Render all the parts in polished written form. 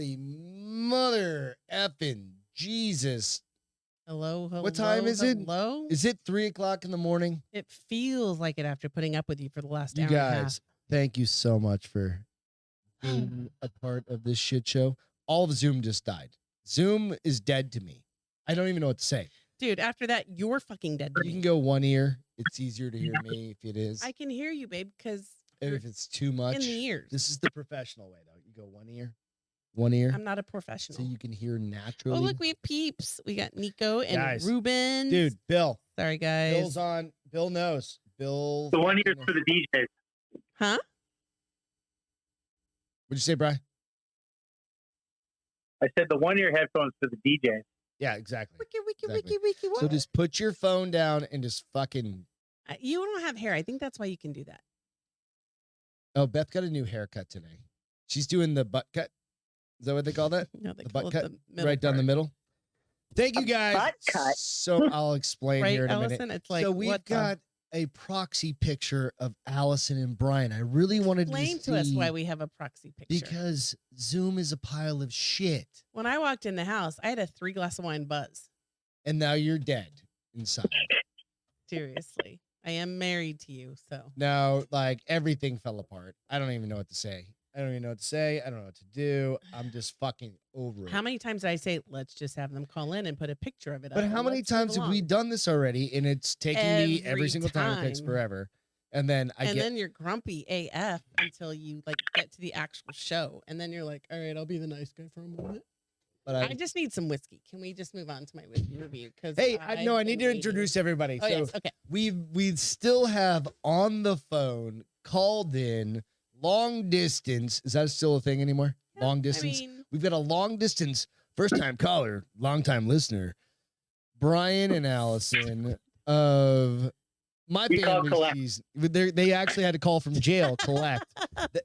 Holy mother effing Jesus. Hello. What time is it? Hello? Is it 3 o'clock in the morning? It feels like it after putting up with you for the last You hour and a half. guys, thank you so much for being a part of this shit show. All of Zoom just died. Zoom is dead to me. I don't even know what to say. Dude, after that, you're fucking dead to You me. can go one ear. It's easier to hear me if it is. I can hear you, babe, because If it's too much. in the ears. This is the professional way, though. You go one ear. One ear. I'm not a professional. So you can hear naturally. Oh, look, we have peeps. We got Nico and Guys, Ruben. Dude, Bill. Sorry, guys. Bill's on. Bill knows. Bill. The one ear's for the DJs. Huh? What'd you say, Brian? I said the one ear headphones for the DJs. Yeah, exactly. Wiki, Exactly. what? So just put your phone down and just fucking. You don't have hair. I think that's why you can do that. Oh, Beth got a new haircut today. She's doing the butt cut. Is that what they call that? No, they The call butt it cut the middle right down the part. middle. Thank you guys. butt cut. So I'll explain Right, here in a minute. Allison? It's like, So we've what the- got a proxy picture of Allison and Bryan. I really wanted Explain to to us see why we have a proxy picture. because Zoom is a pile of shit, when I walked in the house, I had a 3-glass of wine buzz. and now you're dead inside. Seriously. I am married to you, so. Now, like everything fell apart. I don't even know what to say. I don't even know what to say. I don't know what to do. I'm just fucking over it. How many times did I say, let's just have them call in and put a picture of it up? But how and many let's move times have we along? done this already? And it's taking me every Every single time. It takes time. forever. And then I And get then you're grumpy AF until you like get to the actual show. And then you're like, all right, I'll be the nice guy for a moment. but I just need some whiskey. Can we just move on to my whiskey review? Because hey, I need to introduce everybody. Oh, so yes. Okay. we still have on the phone, called in, long distance. Is that still a thing anymore? Yeah, Long I distance. mean, We've got a long distance first time caller, long time listener, Brian and Allison of My We call Family collect. Seasonings. They actually had to call from jail, collect.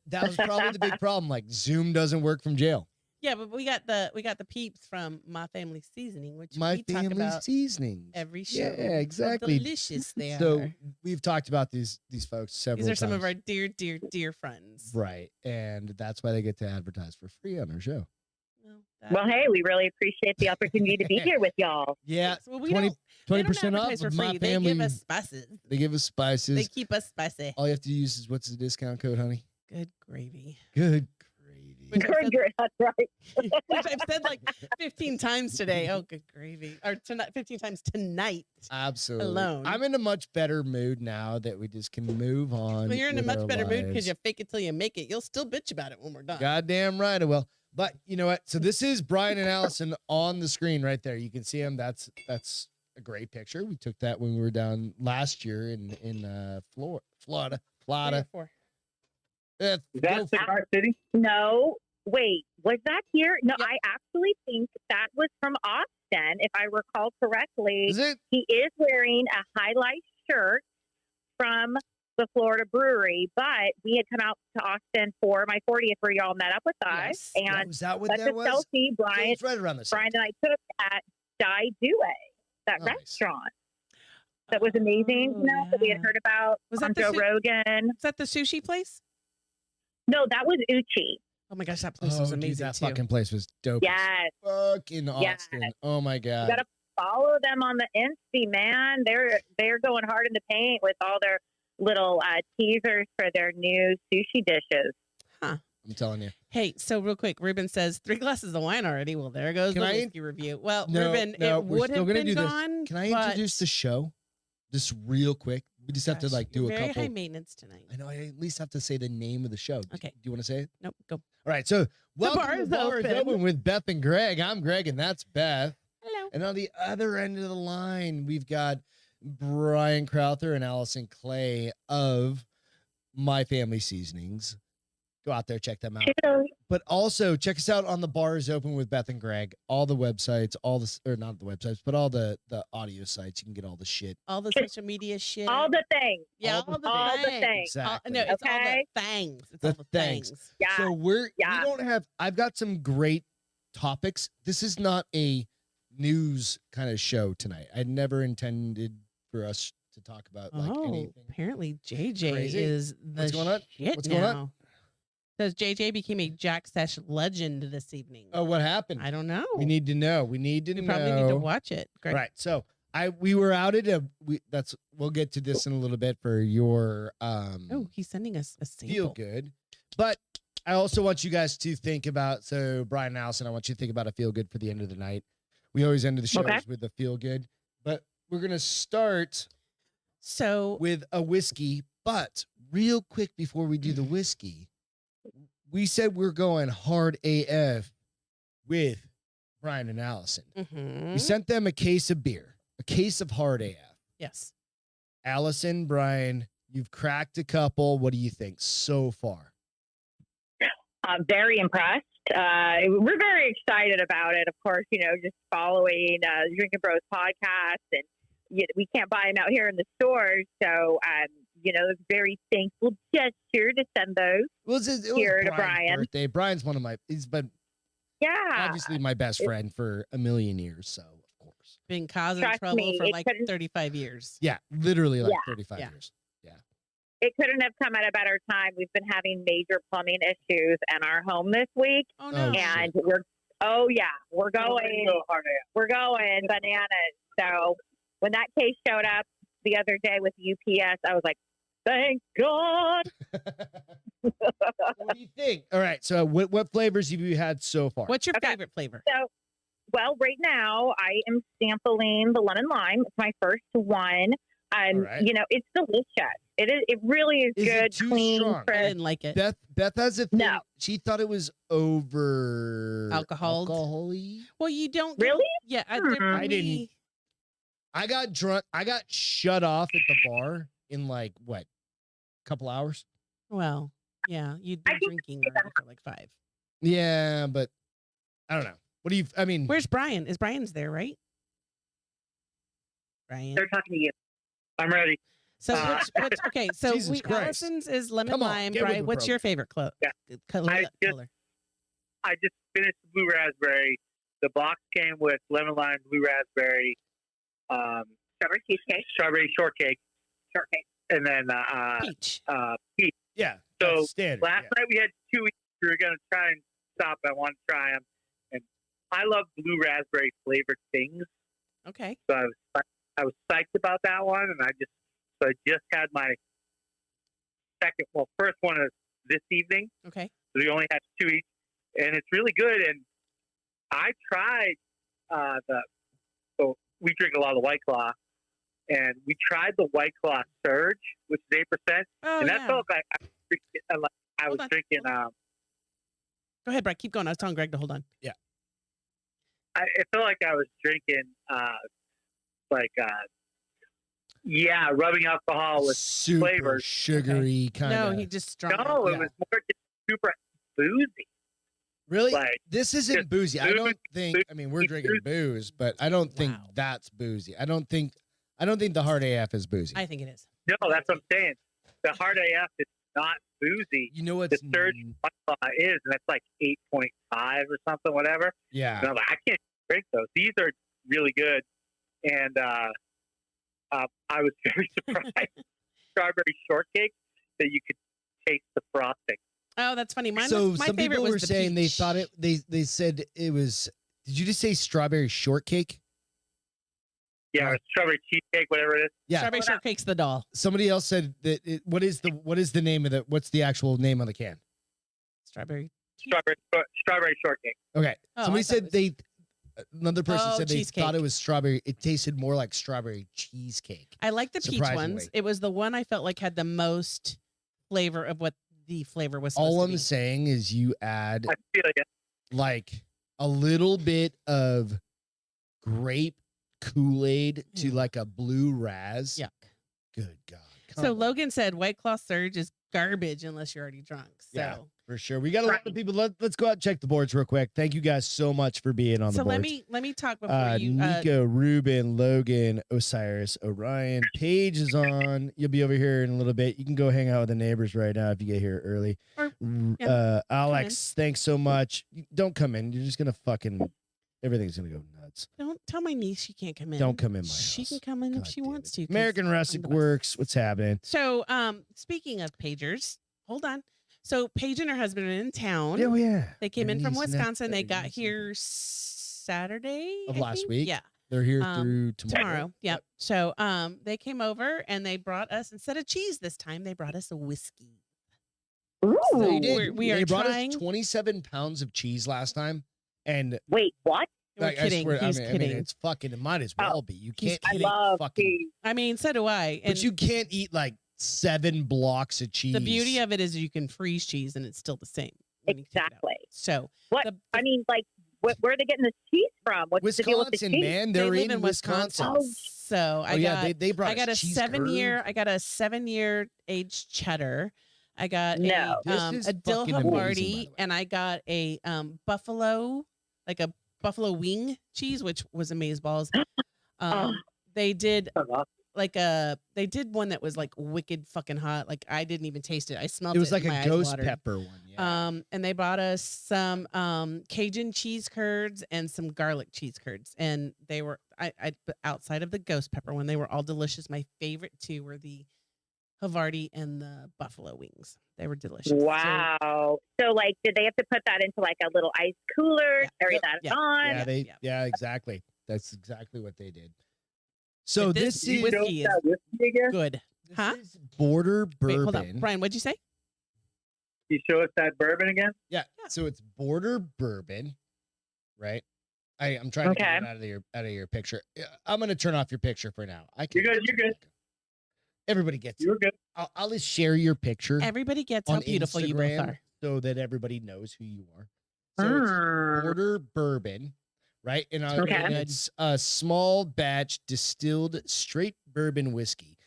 That was probably the big problem. Like Zoom doesn't work from jail. yeah, but we got the peeps from My Family Seasoning, which My we talk Family about Seasonings. every show. Yeah, How exactly. delicious they So are. we've talked about these folks several These are some of times. our dear, dear, dear friends. Right. And that's why they get to advertise for free on our show. Well, that- Well, hey, we really appreciate the opportunity to be here with y'all. Yeah. Well, we 20, don't. They don't 20% off advertise for of free. My They Family. give us spices. They give us spices. They keep us spicy. All you have to use is what's the discount code, honey? Good gravy. Good gravy. Which I've Good, said- good, that's right. Which I've said like 15 times today. Oh, good gravy. Or tonight, 15 times tonight. Absolutely. alone. I'm in a much better mood now that we just can move on. Well, you're in a with much our better mood because lives. you fake it till you make it. You'll still bitch about it when we're done. Goddamn right I will. But you know what? So this is Brian and Allison on the screen right there. You can see them. That's a great picture. We took that when we were down last year in Florida. Three or four. Eh, Is go that Cigar City? No, wait, was that here? No, Yep. I actually think that was from Austin, if I recall correctly. Is it? He is wearing a highlight shirt from the Florida brewery, but we had come out to Austin for my 40th where y'all met up with us. Yes. And Was that what that's that a was? selfie So Brian, it's right around the same Brian and I took at Dai Due, that Nice. restaurant. That was amazing, Oh, that we had yeah. heard about Was on that the Joe su- Rogan. Is that the sushi place? No, that was Uchi. Oh my gosh, that place Oh, was dude, amazing that too. fucking place was dope. as Yes. Fucking Yes. Austin. Oh my You god. gotta follow them on the Insta, man. They're going hard in the paint with all their little teasers for their new sushi dishes. I'm telling you. Hey, so real quick, Ruben says 3 glasses of wine already. Well, there goes Can the I- whiskey review. Well, No, Ruben, no, it we're would still have gonna been do this. gone. Can I but- introduce the show? Just real quick. We just have to Gosh, like do you're a very couple. high maintenance tonight. I know. I at least have to say the name of the show. Okay. Do you want to say it? Nope, go. All right. So welcome bar to is Bar is open. Open with Beth and Greg. I'm Greg, and that's Beth. Hello. And on the other end of the line, we've got Brian Crowther and Allison Clay of My Family Seasonings. Go out there, check them out. But also check us out on the Bar is Open with Beth and Greg. All the websites, or not the websites, but all the audio sites. You can get all the shit. All the social media shit. All the things. yeah, all the all the things. things. Exactly. No, it's all Okay. the things. It's The all the things. things. Yeah. So we Yeah. don't have. I've got some great topics. This is not a news kind of show tonight. I never intended for us to talk about like Oh, anything. apparently JJ crazy. is the What's going on? shit What's going on? now. Says JJ became a Jack Sesh legend this evening. Oh, what happened? I don't know. We need to know. We probably need to watch it. Greg. Right. So we were out at we'll get to this in a little bit for your Oh, he's sending us a sample. feel good. But I also want you guys to think about, so Brian and Allison, I want you to think about a feel good for the end of the night. We always end the shows with a feel good, but we're going to start with a whiskey. But real quick before we do the whiskey, we said we're going hard AF with Brian and Allison. We sent them a case of beer, a case of hard AF. Yes. Allison, Brian, you've cracked a couple. What do you think so far? I'm very impressed. We're very excited about it. Of course, just following Drinking Bros podcast, and we can't buy them out here in the stores. So, it's a very thankful gesture to send those It was here to Brian's Brian. birthday. Brian's he's been obviously my best friend for a million years. So, of course. Been causing Trust trouble me, for it like couldn't- 35 years. Yeah, literally 35 years. It couldn't have come at a better time. We've been having major plumbing issues in our home this week. Oh, no. And we're going bananas. So when that case showed up the other day with UPS, I was like, thank God. What do you think? All right. So what flavors have you had so far? What's your favorite flavor? So, well, right now I am sampling the lemon lime. It's my first one. right. It's delicious. It really is Is it good, too clean, strong? I crisp. didn't like it. Beth has a thing. No. She thought it was over Alcohol-y? Well, you don't. Really? Yeah. I didn't. I got drunk. I got shut off at the bar in like what? Couple hours? Well, yeah. You'd been drinking already for like 5. Yeah, but I don't know. What do you, I mean. Where's Brian? Brian's there, right? Brian. They're talking to you. I'm ready. So what's okay? So Jesus Christ. Allison's is lemon Come on, lime. get with Brian, the what's your favorite color? Yeah. Color. I just finished the blue raspberry. The box came with lemon lime, blue raspberry, Strawberry cheesecake. strawberry shortcake, and then Peach. peach. Yeah. So that's standard. last night we had 2 each. We were gonna try and stop. I want to try them, and I love blue raspberry flavored things. Okay. So I was psyched about that one, and I just had my first one is this evening. Okay. So we only had 2 each, and it's really good. And I tried so we drink a lot of White Claw, and we tried the White Claw Surge, which is 8%, Oh, and that yeah. felt like I was on. drinking. Go ahead, Brett. Keep going. I was telling Greg to hold on. It felt like I was drinking rubbing alcohol with super flavors. sugary kind of. No, he just strong. No, it was more just super boozy. Really? Like, This isn't just boozy. I don't think. boozy, I mean, we're drinking boozy. booze, but I don't think Wow. that's boozy. I don't think the hard AF is boozy. I think it is. No, that's what I'm saying. The hard AF is not boozy. You know The what's Surge White Claw is, and that's like 8.5 or something, whatever. Yeah. And I'm like, I can't drink those. These are really good. And I was very surprised. Strawberry shortcake that you could taste the frosting. Oh, that's funny. My some favorite people was were the saying they peach. thought it. They said it was. Did you just say strawberry shortcake? Yeah, or strawberry cheesecake, whatever it is. Yeah. Strawberry shortcake's the doll. Somebody else said that. What is the name of the? What's the actual name on the can? Strawberry. Strawberry shortcake. Okay. Oh, I Somebody thought said it was- Another person Oh, said they cheesecake. thought it was strawberry. It tasted more like strawberry cheesecake. I like the peach Surprisingly. ones. It was the one I felt like had the most flavor of what the flavor was supposed All to I'm be. saying is you add I feel it. like a little bit of grape Kool-Aid to Ew. like a blue raz. Yuck. Good God. So Come on. Logan said White Claw Surge is garbage unless you're already drunk. So, Yeah. For sure. We got a lot of people. Let's go out and check the boards real quick. Thank you guys so much for being on the so boards. let me talk before you. Nico, Ruben, Logan, Osiris, Orion, Paige is on. You'll be over here in a little bit. You can go hang out with the neighbors right now if you get here early. Or, yeah, Alex, thanks so much. Don't come in. You're just gonna everything's gonna go nuts. Don't tell my niece she can't come in. Don't come in my She house. can come in God if she damn wants it. to. 'cause American I'm Rustic the best. Works. What's happening? So, speaking of pagers, hold on. So Paige and her husband are in town. Oh yeah. They came in from Niece and Wisconsin. They nephew, got niece and here Saturday Of I last think? week? Yeah. They're here through Tomorrow. Yep. So they came over and they brought us, instead of cheese this time, they brought us a whiskey. Ooh. They did. We They are brought trying. us 27 pounds of cheese last time, and Wait, what? We're like, kidding. I swear, He's I kidding. mean, it's fucking. It might as well be. You He's can't I eat kidding. love fucking. cheese. I mean, so do I. And But you can't eat like 7 blocks of cheese. the beauty of it is you can freeze cheese and it's still the same. when you take it out. Exactly. So What? I mean, like, where are they getting the cheese from? What's the deal with the Wisconsin, cheese? man. they They're live in Wisconsin. Oh, So Oh yeah, they brought. I got a us cheese 7-year. curds. I got a 7-year aged cheddar. I got No. This a is dill fucking amazing, by Havarti, the way. and I got a buffalo, like a buffalo wing cheese, which was amazeballs. They did they did one that was like wicked fucking hot. Like I didn't even taste it. I smelled it. It was like and my a eyes ghost watered. pepper one. Yeah. And they bought us some Cajun cheese curds and some garlic cheese curds, and they were outside of the ghost pepper one. They were all delicious. My favorite two were the Havarti and the buffalo wings. They were delicious. Wow. So, like, did they have to put that into like a little ice cooler, carry that on? Yeah, exactly. That's exactly what they did. So But this is whiskey is good. this Huh? is border Wait, hold bourbon. on, Brian. What'd you say? You show us that bourbon again? Yeah. So it's border bourbon, right? I'm trying to get it out of your picture. I'm gonna turn off your picture for now. You're good. You're good. Everybody gets. You're good. I'll just share your picture Everybody gets how on beautiful you both Instagram are. so that everybody knows who you are. So it's border bourbon, right? And it's a small batch distilled straight bourbon whiskey.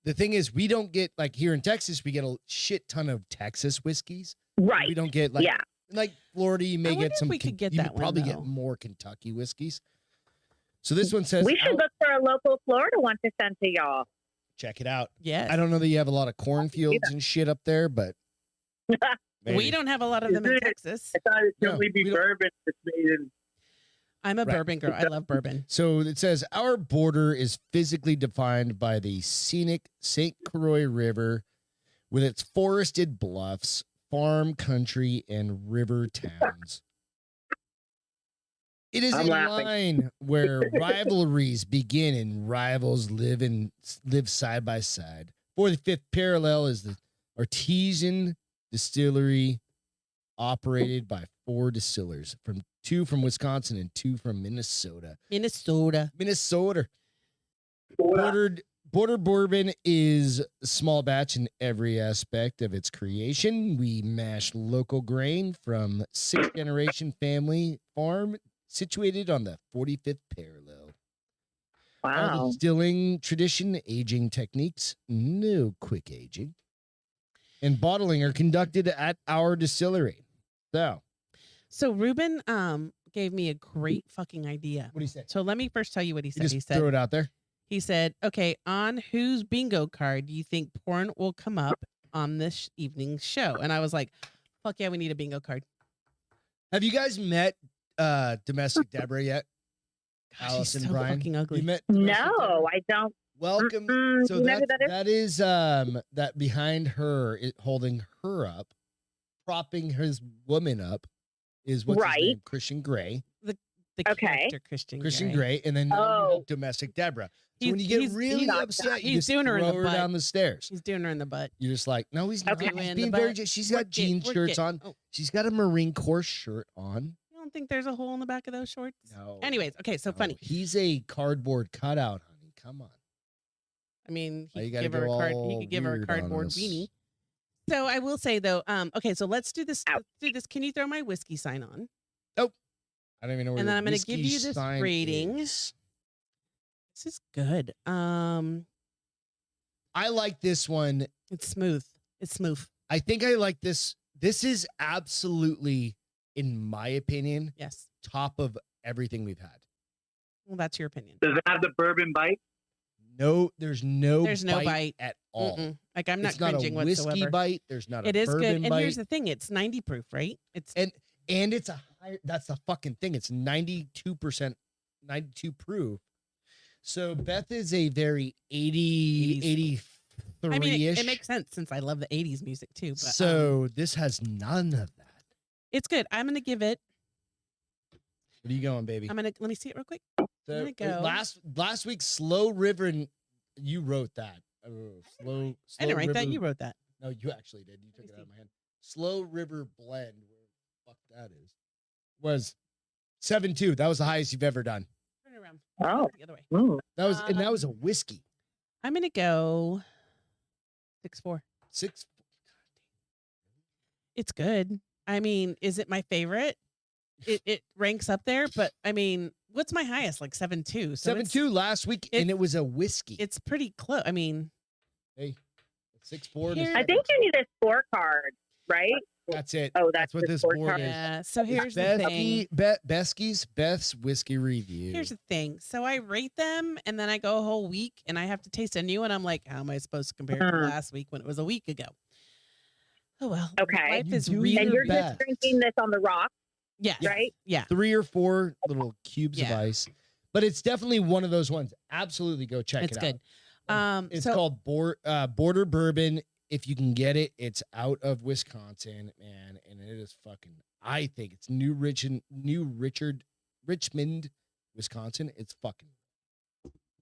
The thing is, we don't get like here in Texas, we get a shit ton of Texas whiskeys. Right. We don't get like Florida. You may wonder get if some. we could get you that one, probably though. get more Kentucky whiskeys. So this one says, We should look for a local Florida one to send to y'all. check it out. Yes. I don't know that you have a lot of cornfields and shit up there, but maybe. We don't have a lot of them in Isn't it- Texas. I thought it could No, only be we don't- bourbon that's made in. I'm a Right. bourbon girl. I love bourbon. So it says our border is physically defined by the scenic St. Croix River with its forested bluffs, farm country, and river towns. It is I'm a laughing. line where rivalries begin and rivals live side by side. 45th parallel is the artesian distillery operated by 4 distillers, 2 from Wisconsin and 2 from Minnesota. Minnesota. Border bourbon is a small batch in every aspect of its creation. We mash local grain from 6th generation family farm situated on the 45th parallel. All Wow. distilling tradition, aging techniques, no quick aging, and bottling are conducted at our distillery. So, Ruben gave me a great fucking idea. what do you say? So let me first tell you what he You said. just He throw said, it out there. okay, on whose bingo card do you think porn will come up on this evening's show? And I was like, fuck yeah, we need a bingo card. Have you guys met Domestic Deborah yet? Gosh, Allison she's so Bryan? fucking ugly. You met Domestic Deborah? No, I don't. Welcome. Mm-mm. So You know who that is? that is that behind her, holding her up, propping his woman up, is what's his Right. name? Christian Gray. The Okay. character Christian Gray, and then you Oh. have Domestic Deborah. So He's- when you get he's- really he's- upset, you he's just doing her in throw the her butt. down the stairs. She's doing her in the butt. You're just like, no, he's not. Okay. He's In being the very. butt. She's got jean shirts on. Oh, She's got a Marine Corps shirt on. you don't think there's a hole in the back of those shorts? No. Anyways, okay, so No, funny. He's a cardboard cutout, honey. Come on. I mean, Why he you could gotta give her a go card. He all could give her a weird on cardboard us? beanie. So I will say though, okay, so let's do this. Ouch. Let's do this. Can you throw my whiskey sign on? I don't even know where And the then I'm gonna give whiskey you this sign rating. is. This is good. I like this one. It's smooth. It's smooth. I think I like this. This is absolutely, in my opinion, Yes. top of everything we've had. Well, that's your opinion. Does it have the bourbon bite? No, there's no bite. at all. Mm-mm. Like I'm not It's not a cringing whiskey whatsoever. bite. There's not a It is bourbon good. And bite. here's the thing: it's 90 proof, right? It's And it's a higher. That's the fucking thing. It's 92%, 92 proof. So Beth is a very 80, 3-ish. I mean, it makes sense since I love the 80s music too. But, So this has none of that. it's good. I'm gonna give it. What are you going, baby? Let me see it real quick. So, go. last week, Slow River, and you wrote that. Slow I didn't write that. River- You wrote that. No, you actually did. You took it out of my hand. Slow River Blend, where the fuck that is, was 7.2. That was the highest you've ever done. Turn it around. Oh. The other way. Mm. That was a whiskey. I'm gonna go 6.4. 6. It's good. I mean, is it my favorite? It ranks up there, but I mean, what's my highest? Like 7.2. So 7.2 last week, and it was a whiskey. it's pretty close. I mean, Hey, 6.4. Here- I think you need a scorecard, right? That's it. Oh, That's what the this board scorecard. is. yeah. So here's the Besky, thing. Beth's whiskey review. Here's the thing. So I rate them, and then I go a whole week, and I have to taste a new one. I'm like, how am I supposed to compare it to last week when it was a week ago? Oh well. Okay. Life You is do really And you're best. just drinking this on the rock, yes. right? Yeah. 3 or 4 little cubes of Yeah. ice, but it's definitely one of those ones. Absolutely, go check It's it good. out. It's so called Border Bourbon. If you can get it, it's out of Wisconsin, man, and it is fucking. I think it's Richmond, Wisconsin. It's fucking.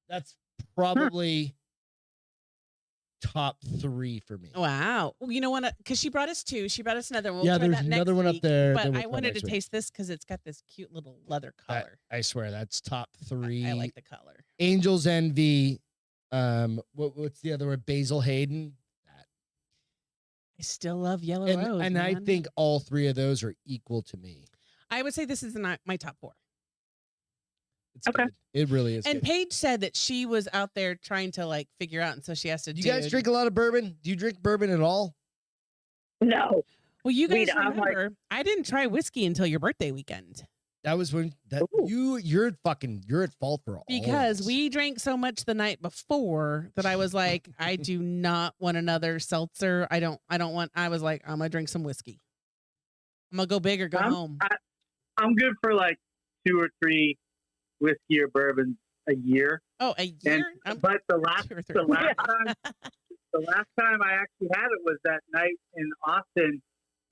That's probably top 3 for me. wow. Well, you know what? Because she brought us 2. She brought us another one. We'll Yeah, try there's that another next one up week, there that But we'll I try wanted next to week. taste this because it's got this cute little leather color. I swear that's top 3. I like the color. Angel's Envy. What's the other one? Basil Hayden. I still love Yellow And Rose. I man. think all 3 of those are equal to me. I would say this is my top 4. It's Okay. good. It really is. And good. Paige said that she was out there trying to like figure out, and so she has to. Do you guys drink a lot of bourbon? Do you drink bourbon at all? No. Well, you We- guys I'm like- remember, I didn't try whiskey until your birthday weekend That was when Ooh. you're at fault for all because this. we drank so much the night before that I was like, I do not want another seltzer. I don't want. I was like, I'm gonna drink some whiskey. I'm gonna go big or go home. I'm good for like 2 or 3 whiskey or bourbons a year. Oh, a year? But the last 2 or 3. the last time I actually had it was that night in Austin.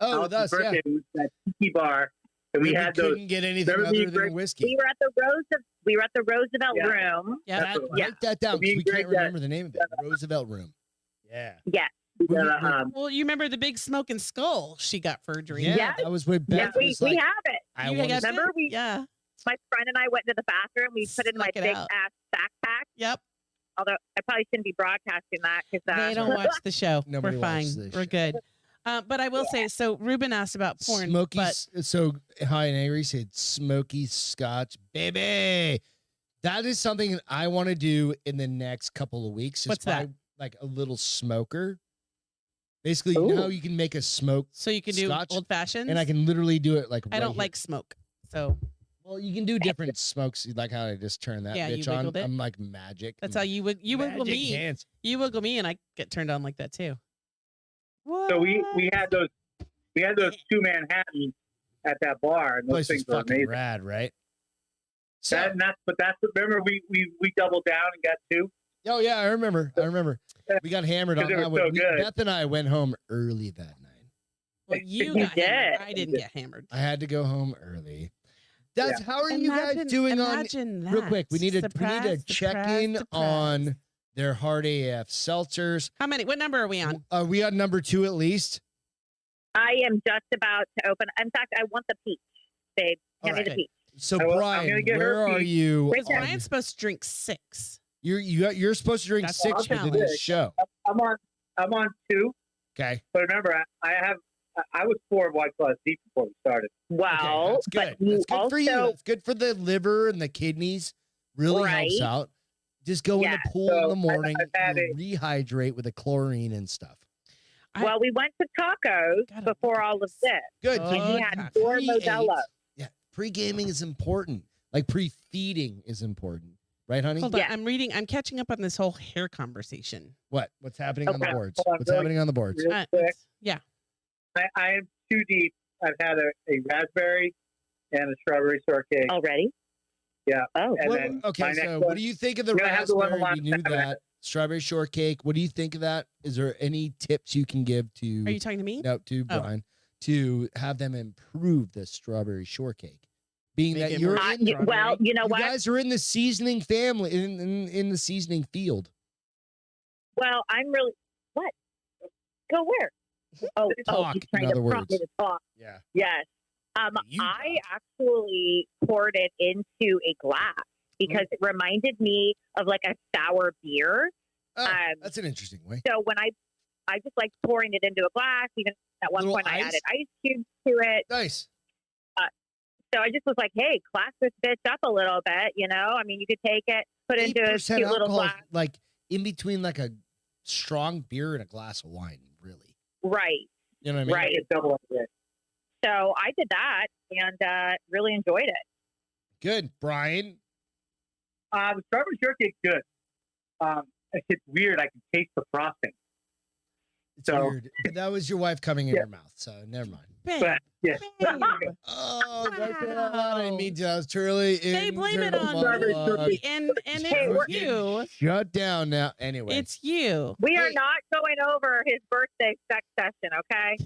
Oh, with us, Allison's yeah. birthday, it was that tiki bar, and we had those. couldn't get anything Remember other the than great- whiskey. We were at the Roosevelt Yeah. room. Yeah. That's what it was. Write that down Me because we and Greg can't remember the name of it. Roosevelt Room. Yeah. Yes. We had We- a, Well, you remember the big smoking skull she got for a drink? Yeah, Yes. that was when Beth Yes, we was like, have it. I You want guys to. did? Remember we- Yeah. My friend and I went to the bathroom. We put it in my Snuck it big out. ass backpack. Yep. Although I probably shouldn't be broadcasting that because They don't watch the show. Nobody We're fine. watches this We're show. good. But I will say, so Ruben asked about porn. Smoky. But So High and Angry said smoky Scotch, baby. That is something that I want to do in the next couple of weeks. is What's that? buy, like a little smoker. Basically, you know how you can make a smoke, so you can do Scotch, old fashioned. and I can literally do it like. I right don't here. like smoke. So Well, you can do different smokes. Like how I just turned that Yeah, you bitch on. wiggled it. I'm like magic. that's how you wiggle Magic me. hands. You wiggle me, and I get turned on like that too. What? so we had those 2 Manhattans at that bar, and those Place is things were fucking amazing. rad, right? So, That's remember we doubled down and got 2. oh yeah, I remember. We got hammered on 'Cause it that was one. so good. Beth and I went home early that night. Well, you You got hammered. did. I didn't get hammered. I had to go home early. That's how are you guys Imagine- doing on? imagine Real that. quick, we need to Surprise, check surprise, in surprise. on their Hard AF seltzers. How many? What number are we on? We got number 2 at least. I am just about to open. In fact, I want the peach, babe. Hand me Alright. the peach. So I'm Brian, gonna get her where are feet. you? Where's Because on- Brian's supposed to drink 6. You're supposed to drink That's 6 the within this challenge. show. I'm on 2, Okay. but remember I was 4 White Claws deep before we started. Well, Okay, that's good. but you That's good for you. also- That's good for the liver and the kidneys. Really helps Right. out. Just go in Yeah, the pool so in the morning, I've had you'll rehydrate with the chlorine and stuff. Well, we went to tacos Gotta before look at all of this. this. Good. Oh, So you We had gosh. 4 pre-ate. Modelo. Yeah, pre-gaming is important. Like pre-feeding is important, right, honey? Hold on. Yeah. I'm catching up on this whole hair conversation. What's happening on the Okay, boards? hold on, What's really- happening on the boards? Real quick, Yeah. I am 2 deep. I've had a raspberry and a strawberry shortcake. Already? Yeah. Oh. And What- then okay, my next so one- what do you think of the I'm gonna have the lemon raspberry? lime We knew salmon. that. strawberry shortcake. What do you think of that? Is there any tips you can give to? Are you talking to me? No, to Brian to have them improve the strawberry shortcake. Being Make that it you're more in, well, you know you what? guys are in the seasoning family, in the seasoning field. Well, I'm really what? Go where? Talk, he's in trying other to prompt me words. to talk. Yeah. Yes. You I talk. actually poured it into a glass because it reminded me of like a sour beer. Oh, that's an interesting way. So when I just like pouring it into a glass. Even at one Little point, I ice? added ice cubes to it. Nice. So I just was like, hey, class this bitch up a little bit, you know? I mean, you could take it, put it into a 8% cute little alcohol, glass. like in between like a strong beer and a glass of wine, really. Right. You know what I mean? Right. It's double it. So I did that and really enjoyed it. Good, Brian. The strawberry shortcake's good. It's weird. I can taste the frosting. It's So- weird. But that was your wife coming in Yeah. your mouth, so never mind. Babe, But yeah, babe. Oh, don't say that out. I didn't mean to. I was truly They blame it on monologue. me, and it's you. Shut down now. Anyway, It's you. We are Hey. not going over his birthday sex session, okay?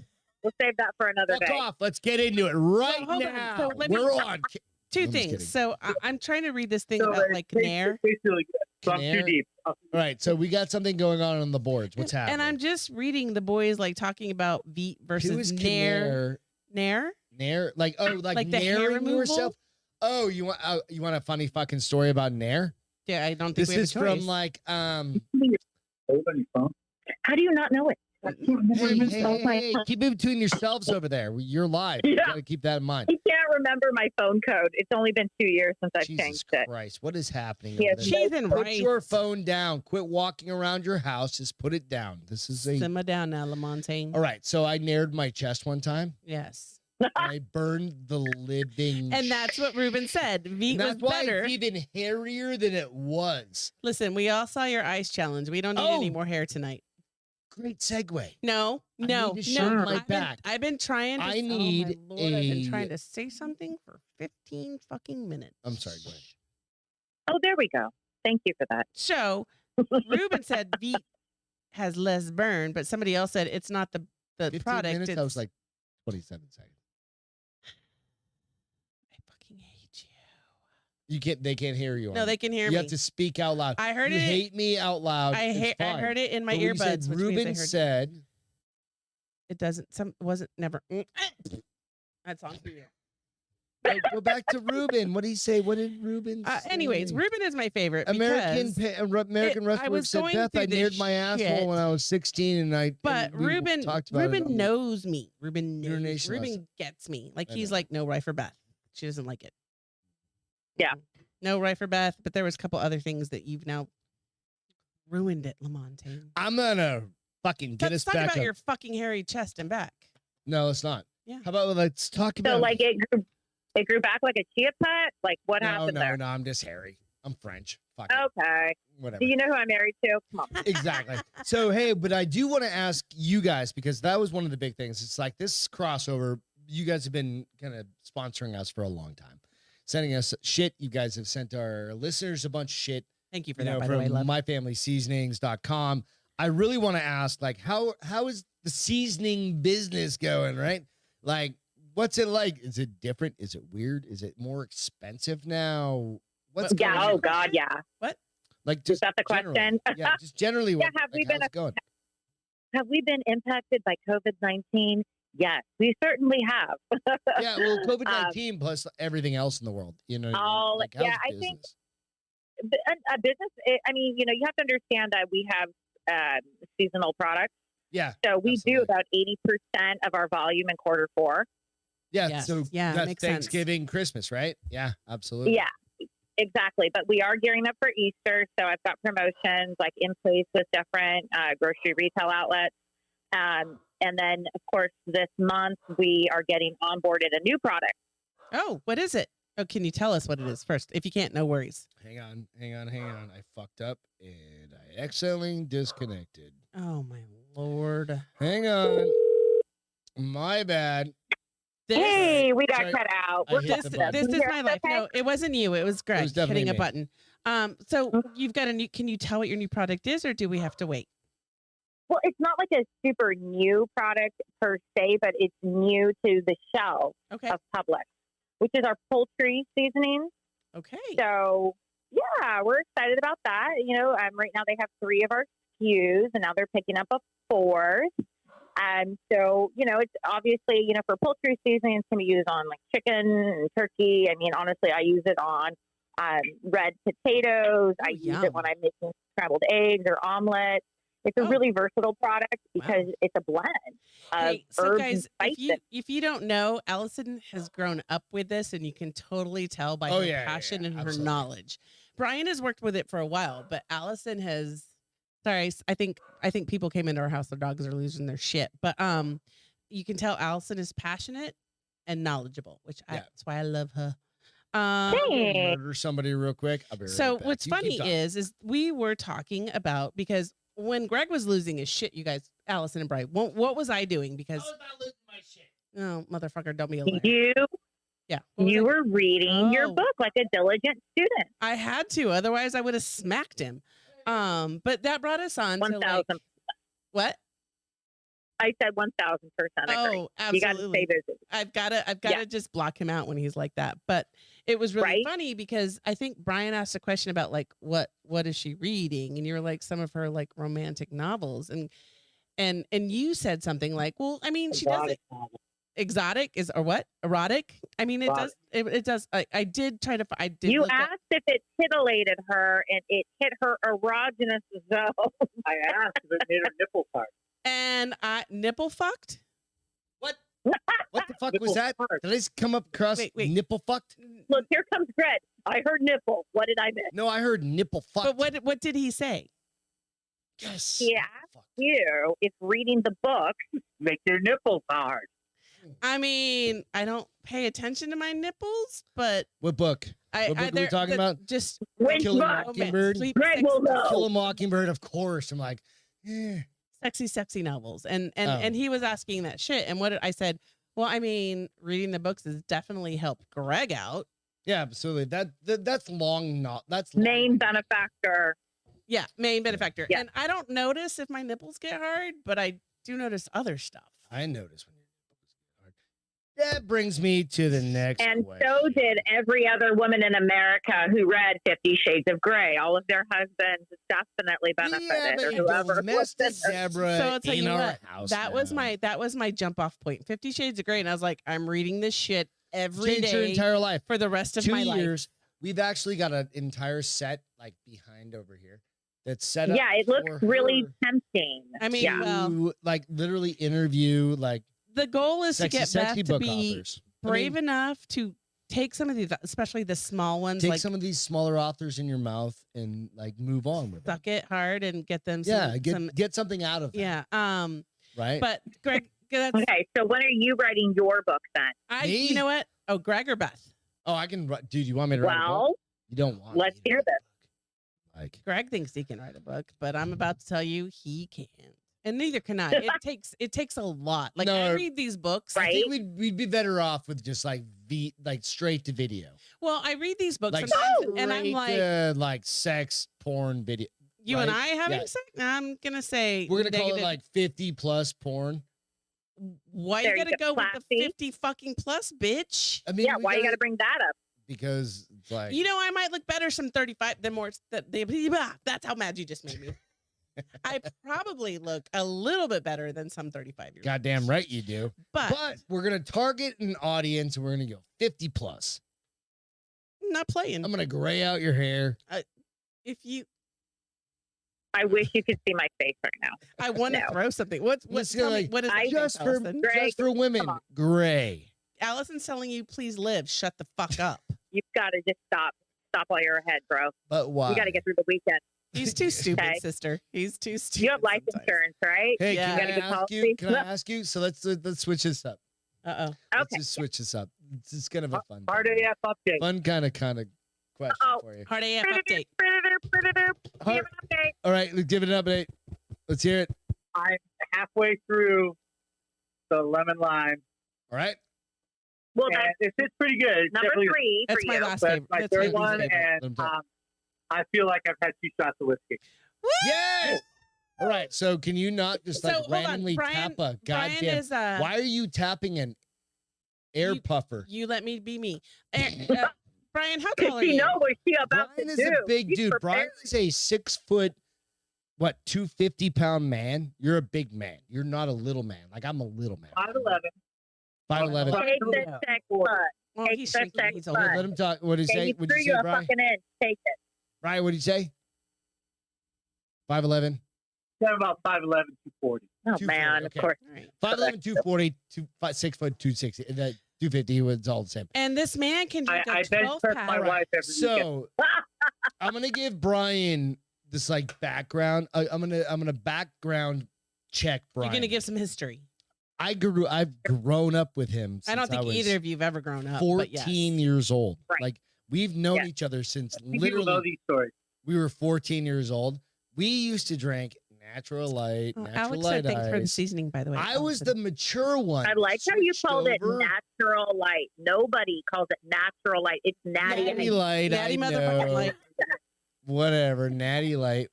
We'll save that for another fuck day. off. Let's get into it right hold on. now. So let me- We're on. Two I'm just things. kidding. So I'm trying to read this thing so about it like tastes- Nair. it tastes really good. So I'm Nair? too deep. All right, so we got something going on the boards. What's happening? And I'm just reading the boys like talking about Veet Who versus is Nair. Nair? Nair? Like Like the hair nairing removal? yourself? Oh, you want a funny fucking story about Nair? Yeah, I don't think This we have is a choice. from like Hold on your phone. How do you not know it? hey, keep it between yourselves over there. You're live. You Yeah. gotta keep that in mind. He can't remember my phone code. It's only been 2 years since I've Jesus changed it. Christ, what is happening? He over has there? Cheese and Put rice. your phone down. Quit walking around your house. Just put it down. This is a. Simmer down now, Lamontagne. All right, so I nared my chest one time. Yes. And I burned the living. And that's what Ruben said. Veet And was that's why better. it's even hairier than it was. Listen, we all saw your ice challenge. We don't need any Oh. more hair tonight. Great segue. No, I no, need to show no. my I've been, back. I've been trying to. I oh my need Lord, I've been a- trying to say something for 15 fucking minutes. I'm sorry. Go ahead. Oh, there we go. Thank you for that. So Ruben said Veet has less burn, but somebody else said it's not the 15 product. minutes. It's, That was like 27 seconds. I fucking hate you. You can't. They can't hear you. No, on they it. can hear You me. have to speak out loud. I heard you it. hate me out loud. I heard it in my But we earbuds. said which means Ruben I heard said. it doesn't. Some wasn't never. That's on for you. Go back to Ruben. What did he say? What did Ruben say? Anyways, Ruben is my favorite. American because American I wrestler was said, going Beth, through I this nared my asshole shit. when I was 16, and But we Ruben, talked about it Ruben on the- knows me. Ruben Your knows. nation Ruben lesson. gets me. Like I he's know. like no right for Beth. She doesn't like it. Yeah. No right for Beth. But there was a couple other things that you've now ruined it, Lamontagne. I'm gonna fucking get Let's us talk back about up. your fucking hairy chest and back. No, it's not. Yeah. How about let's talk about? So, like, it grew back like a chia pet? Like, what happened there? No, I'm just hairy. I'm French. Fuck Oh. it. Okay. Whatever. Do you know who I'm married to? Come on. Exactly. So, hey, but I do want to ask you guys, because that was one of the big things. It's like this crossover, you guys have been kind of sponsoring us for a long time, sending us shit. You guys have sent our listeners a bunch of shit, Thank you for you that, know, by the way, from love. myfamilyseasonings.com. I really want to ask, like, how is the seasoning business going, right? Like, what's it like? Is it different? Is it weird? Is it more expensive now? What's What- going Yeah. on? Oh, God. Yeah. Like, Is just that the generally. question? Yeah, just generally. Yeah, have we been how's it going? Have we been impacted by COVID-19? Yes, we certainly have. Yeah, well, COVID-19 plus everything else in the world, you know. all- like, how's yeah, I think- business? A business, I mean, you have to understand that we have seasonal products. Yeah, So we Absolutely. do about 80% of our volume in quarter four. yeah. Yes. So Yeah, that's makes sense. Thanksgiving, Christmas, right? Yeah, absolutely. Yeah, exactly. But we are gearing up for Easter. So I've got promotions like in place with different grocery retail outlets. And then, of course, this month we are getting onboarded a new product. Oh, what is it? Oh, can you tell us what it is first? If you can't, no worries. Hang on. I fucked up and I accidentally disconnected. Oh my Lord. Hang on. My bad. Hey, we got Sorry. cut out. I We're hit This, the good. button. this is my life. Okay? No, it wasn't you. It was Greg definitely hitting a me. button. So you've got a new. Can you tell what your new product is, or do we have to wait? Well, it's not like a super new product per se, but it's new to the shelf Okay. of Publix, which is our poultry seasoning. Okay. So, yeah, we're excited about that. You know, right now they have 3 of our SKUs, and now they're picking up a 4th. So, you know, it's obviously, you know, for poultry seasonings can be used on like chicken and turkey. I mean, honestly, I use it on red potatoes. I use yum. it when I'm making scrambled eggs or omelets. It's a Oh. really versatile product because Wow. it's a blend of Hey, so herbs guys, and if spices. you don't know, Allison has grown up with this, and you can totally tell by Oh, her yeah, passion and her absolutely. knowledge. Brian has worked with it for a while, but Allison has. Sorry, I think people came into our house. Their dogs are losing their shit, but you can tell Allison is passionate and knowledgeable, which Yeah. that's why I love her. I'm gonna Thanks. murder somebody real quick. I'll be right So back. what's You keep funny talking. is we were talking about, because when Greg was losing his shit, you guys, Allison and Bryan, what was I doing? Because not losing my shit. oh, motherfucker, don't be a liar. You Yeah, what was I you were reading your Oh. book like a diligent student. I had to, otherwise I would have smacked him. But that brought us on to 1,000. like, what? I said 1,000% agree. Oh, You got to absolutely. stay busy. I've got to Yeah. just block him out when he's like that. But it was really Right? funny because I think Brian asked a question about like what is she reading, and you were like some of her like romantic novels, and you said something like, well, I mean, she doesn't. Exotic is or what? Erotic? I mean, it does. It does. I did try to. I did. You look up- asked if it titillated her and it hit her erogenous zone. I asked if it made her nipple hard. and I nipple fucked. What? What the fuck was Nipple that? hard. Did I just come up across Wait. nipple fucked? Look, here comes Greg. I heard nipple. What did I miss? No, I heard nipple fucked. But what did he say? Yes. He asked you if reading the book. Make your nipples hard. I mean, I don't pay attention to my nipples, but What book? I. What book are we they're- talking about? Just Which Kill a book? Mockingbird? Sweet, Greg will know. Kill a Mockingbird, of course. I'm like, eh. sexy novels, and Oh. he was asking that shit, and I said, well, I mean, reading the books has definitely helped Greg out. Yeah, absolutely. That's long. Not that's long. Main benefactor. Yeah, main benefactor. Yeah. And I don't notice if my nipples get hard, but I do notice other stuff. I notice when your nipples get hard. That brings me to the next And question. so did every other woman in America who read 50 Shades of Grey. All of their husbands definitely benefited. Yeah, or but you whoever. domestic Deborah So I'll tell in you our what, house. that was now. my jump off point. 50 Shades of Grey, and I was like, I'm reading this shit every Changed your day entire life. for the rest of 2 my life. years. We've actually got an entire set like behind over here that's set up. Yeah, it looks for really her tempting. I mean, yeah. well, to, like literally interview like the goal is sexy, to get sexy Beth to book be authors. brave enough to take some of these, especially the small ones, Take like some of these smaller authors in your mouth and like move on with them. suck it hard and get them some, Yeah, some get something out of them. yeah. Right. But Greg, that's, Okay, so when are you writing your book then? Me? you know what? Oh, Greg or Beth? oh, I can. Dude, you want me to write a book? Well, You don't want. let's me to hear write a this. book. Like, Greg thinks he can write a book, but I'm about to tell you he can't. And neither can I. It takes a lot. Like I No. read these books. I Right. think we'd be better off with just like straight to video. Well, I read these books Like sometimes, and I'm straight, like, like sex porn video. you and right? I having Yeah. sex? I'm gonna say We're gonna call it negative. like 50+ porn. Why There you you gotta go, go with the classy. 50 fucking plus, bitch? I mean, yeah, we why you got to bring that up? because it's like You know, I might look better some 35 than more. That's how mad you just made me. I probably look a little bit better than some 35-year-olds. goddamn right you do. But we're gonna target an audience and we're gonna go 50+. I'm not playing. I'm gonna gray out your hair. If you, I wish you could see my face right now. I want to No. throw something. What's Let's tell go, me, like, what is I that just face, for Allison? Greg, just for women, come on. gray. Allison's telling you, please live. Shut the fuck up. You've got to just stop while you're ahead, bro. But why? You got to get through the weekend. He's too stupid, Okay. sister. He's too stupid. You have life sometimes. insurance, right? Hey, Yeah. can Gotta I get ask you? policy. Can I ask you? So let's switch this up. Uh-oh. Let's Okay. just switch this up. It's just kind of a fun, Hard AF update. fun kind of question Uh-oh. for you. Hard AF update. Give Hard- an update. All right, let's give it an update. Let's hear it. I'm halfway through the lemon lime. All right. Well, and that's it's pretty good. It's number definitely 3 That's for my you. last That's favorite. my That's third my one, favorite. and I feel like I've had 2 shots of whiskey. Yes. All right. So can you not just like hold on. randomly Brian, tap a Brian goddamn? is Why are you tapping an air puffer? You let me be me. Brian, how tall are She you? know what she about Brian to is do. a big She's dude. prepared. Brian is a 6 foot, 250-pound man. You're a big man. You're not a little man. Like I'm a little man. 5'11". 5'11". Take the 6 foot. Well, Take he's the shrinking. 6 He's foot. older. Let him talk. What did he Okay, say? he What threw did you you say, a Brian? fucking inch. Take it. Brian, what did you say? 5'11". I'm about 5'11", 240. Oh 240, man, okay. of course. All right. 5'11", 240, 6 foot, 260. That 250 was all the same. And this man can drink I a bench 12 press pack. my wife every weekend. So I'm gonna give Brian this like background. I'm gonna background check Brian. You're gonna give some history. I've grown up with him. I don't since think was either of you have ever grown up. 14 but yes. years old. Right. Like we've known Yeah. each other since People know literally these stories. we were 14 years old. We used to drink natural light, Oh, natural Alex light said thanks for the ice. seasening, by the way. I was the mature one. I like how you Switched called it over. natural light. Nobody calls it natural light. It's natty. Natty ice. light. Natty I motherfucking know. light. Whatever. Natty light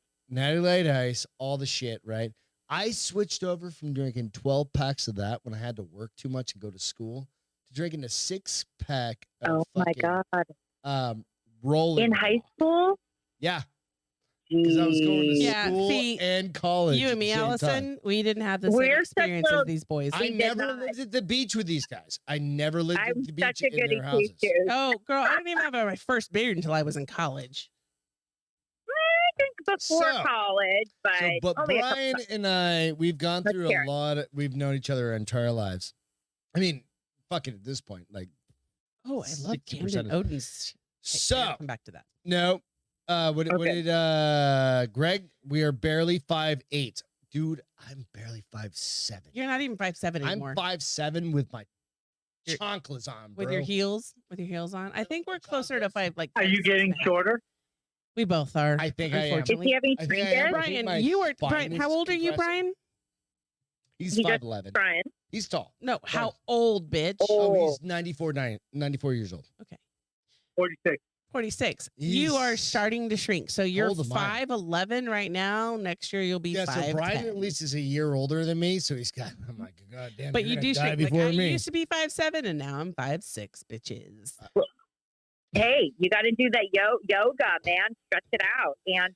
ice, all the shit, right? I switched over from drinking 12 packs of that when I had to work too much and go to school to drinking a 6-pack of Oh my fucking, god! rolling. In high Rock. school? Yeah, because I was going to Yeah, school see, and college. You at and me, the same time. Allison, we didn't have the same We're such experience as little- these boys. I We did never not. lived at the beach with these guys. I never lived I'm at the beach such a in goody their two houses. shoes. Oh, girl, I didn't even have my first beer until I was in college. I think before So- college, but, But only a couple Brian and I, we've gone Let's through hear a it. lot. We've known each other our entire lives. I mean, fucking at this point, like Oh, I love 60% Camden of- Odin's. Okay, so. I'll come back to that. No. What Okay. did Greg? We are barely 5'8". Dude, I'm barely 5'7". You're not even 5'7" I'm anymore. 5'7" with my You're- chanclas on, bro. With your heels on. I think we're closer to 5. Like, Are you 5'6" getting and a half. shorter? We both are. I think I am. Is unfortunately. he having I think I am. trinkets? I think Brian, my you are spine Brian. How is old are you, compressing. Brian? He's He just- 5'11". Brian? He's tall. No, how old, bitch? Oh, he's 94 years old. 46. 46. You are He's starting to shrink. So you're old as mine. 5'11" right now. Next year you'll be Yeah, 5'10". so Brian at least is a year older than me, so he's got. I'm like, God damn. But you're you gonna do die shrink. Like, before I me. used to be 5'7" and now I'm 5'6", bitches. Hey, you got to do that yoga, man. Stretch it out. And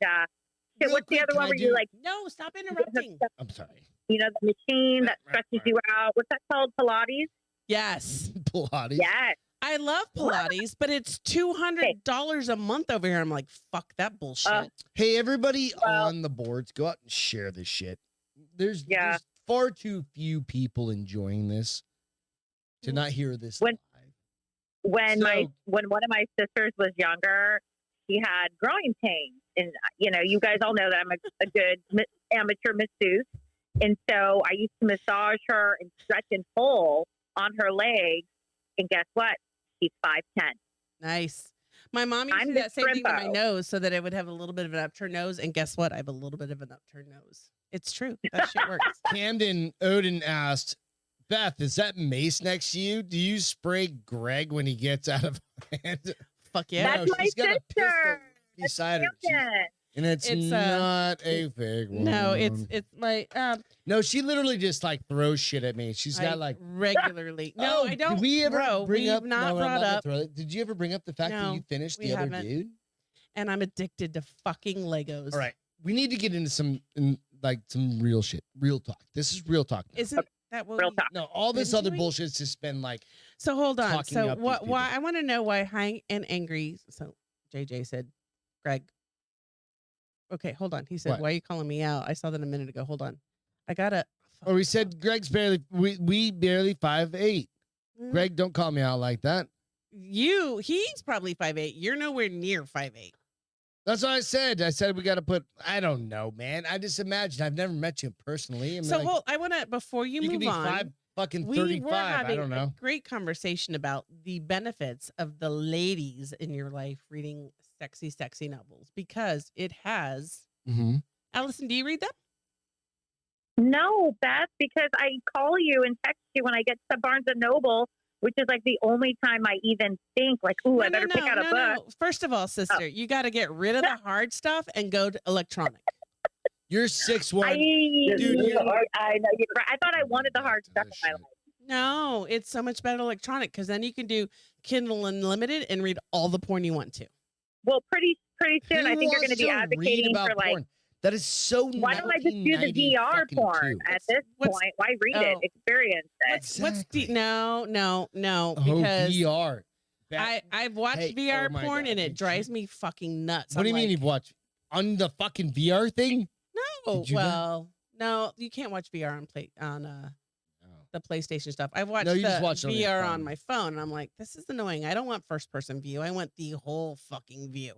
Real what's the quick, other can one I where do- you like, No, stop interrupting. I'm sorry. you know, the machine that stretches you out? What's that called? Pilates? Yes. Pilates. Yes. I love Pilates, but it's $200 a month over here. I'm like, fuck that bullshit. Hey, everybody Well- on the boards, go out and share this shit. There's Yeah. far too few people enjoying this to not hear this When- live. When So- when one of my sisters was younger, she had growing pains, and you guys all know that I'm a good amateur masseuse, and so I used to massage her and stretch and pull on her legs, and guess what? She's 5'10". Nice. My mom used to I'm do the that same thing to my Shrimpo. nose so that I would have a little bit of an upturned nose. And guess what? I have a little bit of an upturned nose. It's true. That shit works. Camden Odin asked, Beth, is that mace next to you? Do you spray Greg when he gets out of hand? Fuck yeah. That's my she's got a pistol sister. beside her. Camden. And it's It's, not a fake one. No, it's my No, she literally just like throws shit at me. She's I got like regularly. No, I don't. Did we ever bro, bring we've up? not no, I'm brought gonna up, throw it. Did you ever bring up the fact that No, you finished we the other haven't. dude? and I'm addicted to fucking Legos. All right, we need to get into some real shit, real talk. This is real talk. now. Isn't that what Real we, talk. No, all this Didn't other we? bullshit's just been like, So hold on. talking So up these what? people. Why? I want to know why High and Angry. So JJ said, Greg. Okay, hold on. He said, What? "Why are you calling me out?" I saw that a minute ago. Hold on. I gotta. or we said Greg's barely, we barely 5'8". Mm, Greg, don't call me out like that. he's probably 5'8". You're nowhere near 5'8". That's what I said. I said we got to put. I don't know, man. I just imagine. I've never met you personally. I mean, So like, I want to before you you move could be on. fucking We 35. were having I don't know. a great conversation about the benefits of the ladies in your life reading sexy novels because it has. Mm-hmm. Allison, do you read them? No, Beth, because I call you and text you when I get to Barnes and Noble which is like the only time I even think like, ooh, I better pick out a book. No. First of all, sister, you got to get rid of the hard stuff and go to electronic. You're 6'1". I know. I thought I wanted the hard stuff in my life. No, it's so much better electronic because then you can do Kindle Unlimited and read all the porn you want to. Well, pretty soon, Who I think you're going to be wants advocating read for about like. porn? That is so. Why don't I just do the VR porn at this point? Why read it? Experience it. What's no, Oh, because VR. I've watched VR porn and it drives me fucking nuts. What do you mean you've watched on the fucking VR thing? No, well, no, you can't watch VR on the PlayStation stuff. I've watched you just watch it on your VR phone. on my phone, and I'm like, this is annoying. I don't want first person view. I want the whole fucking view.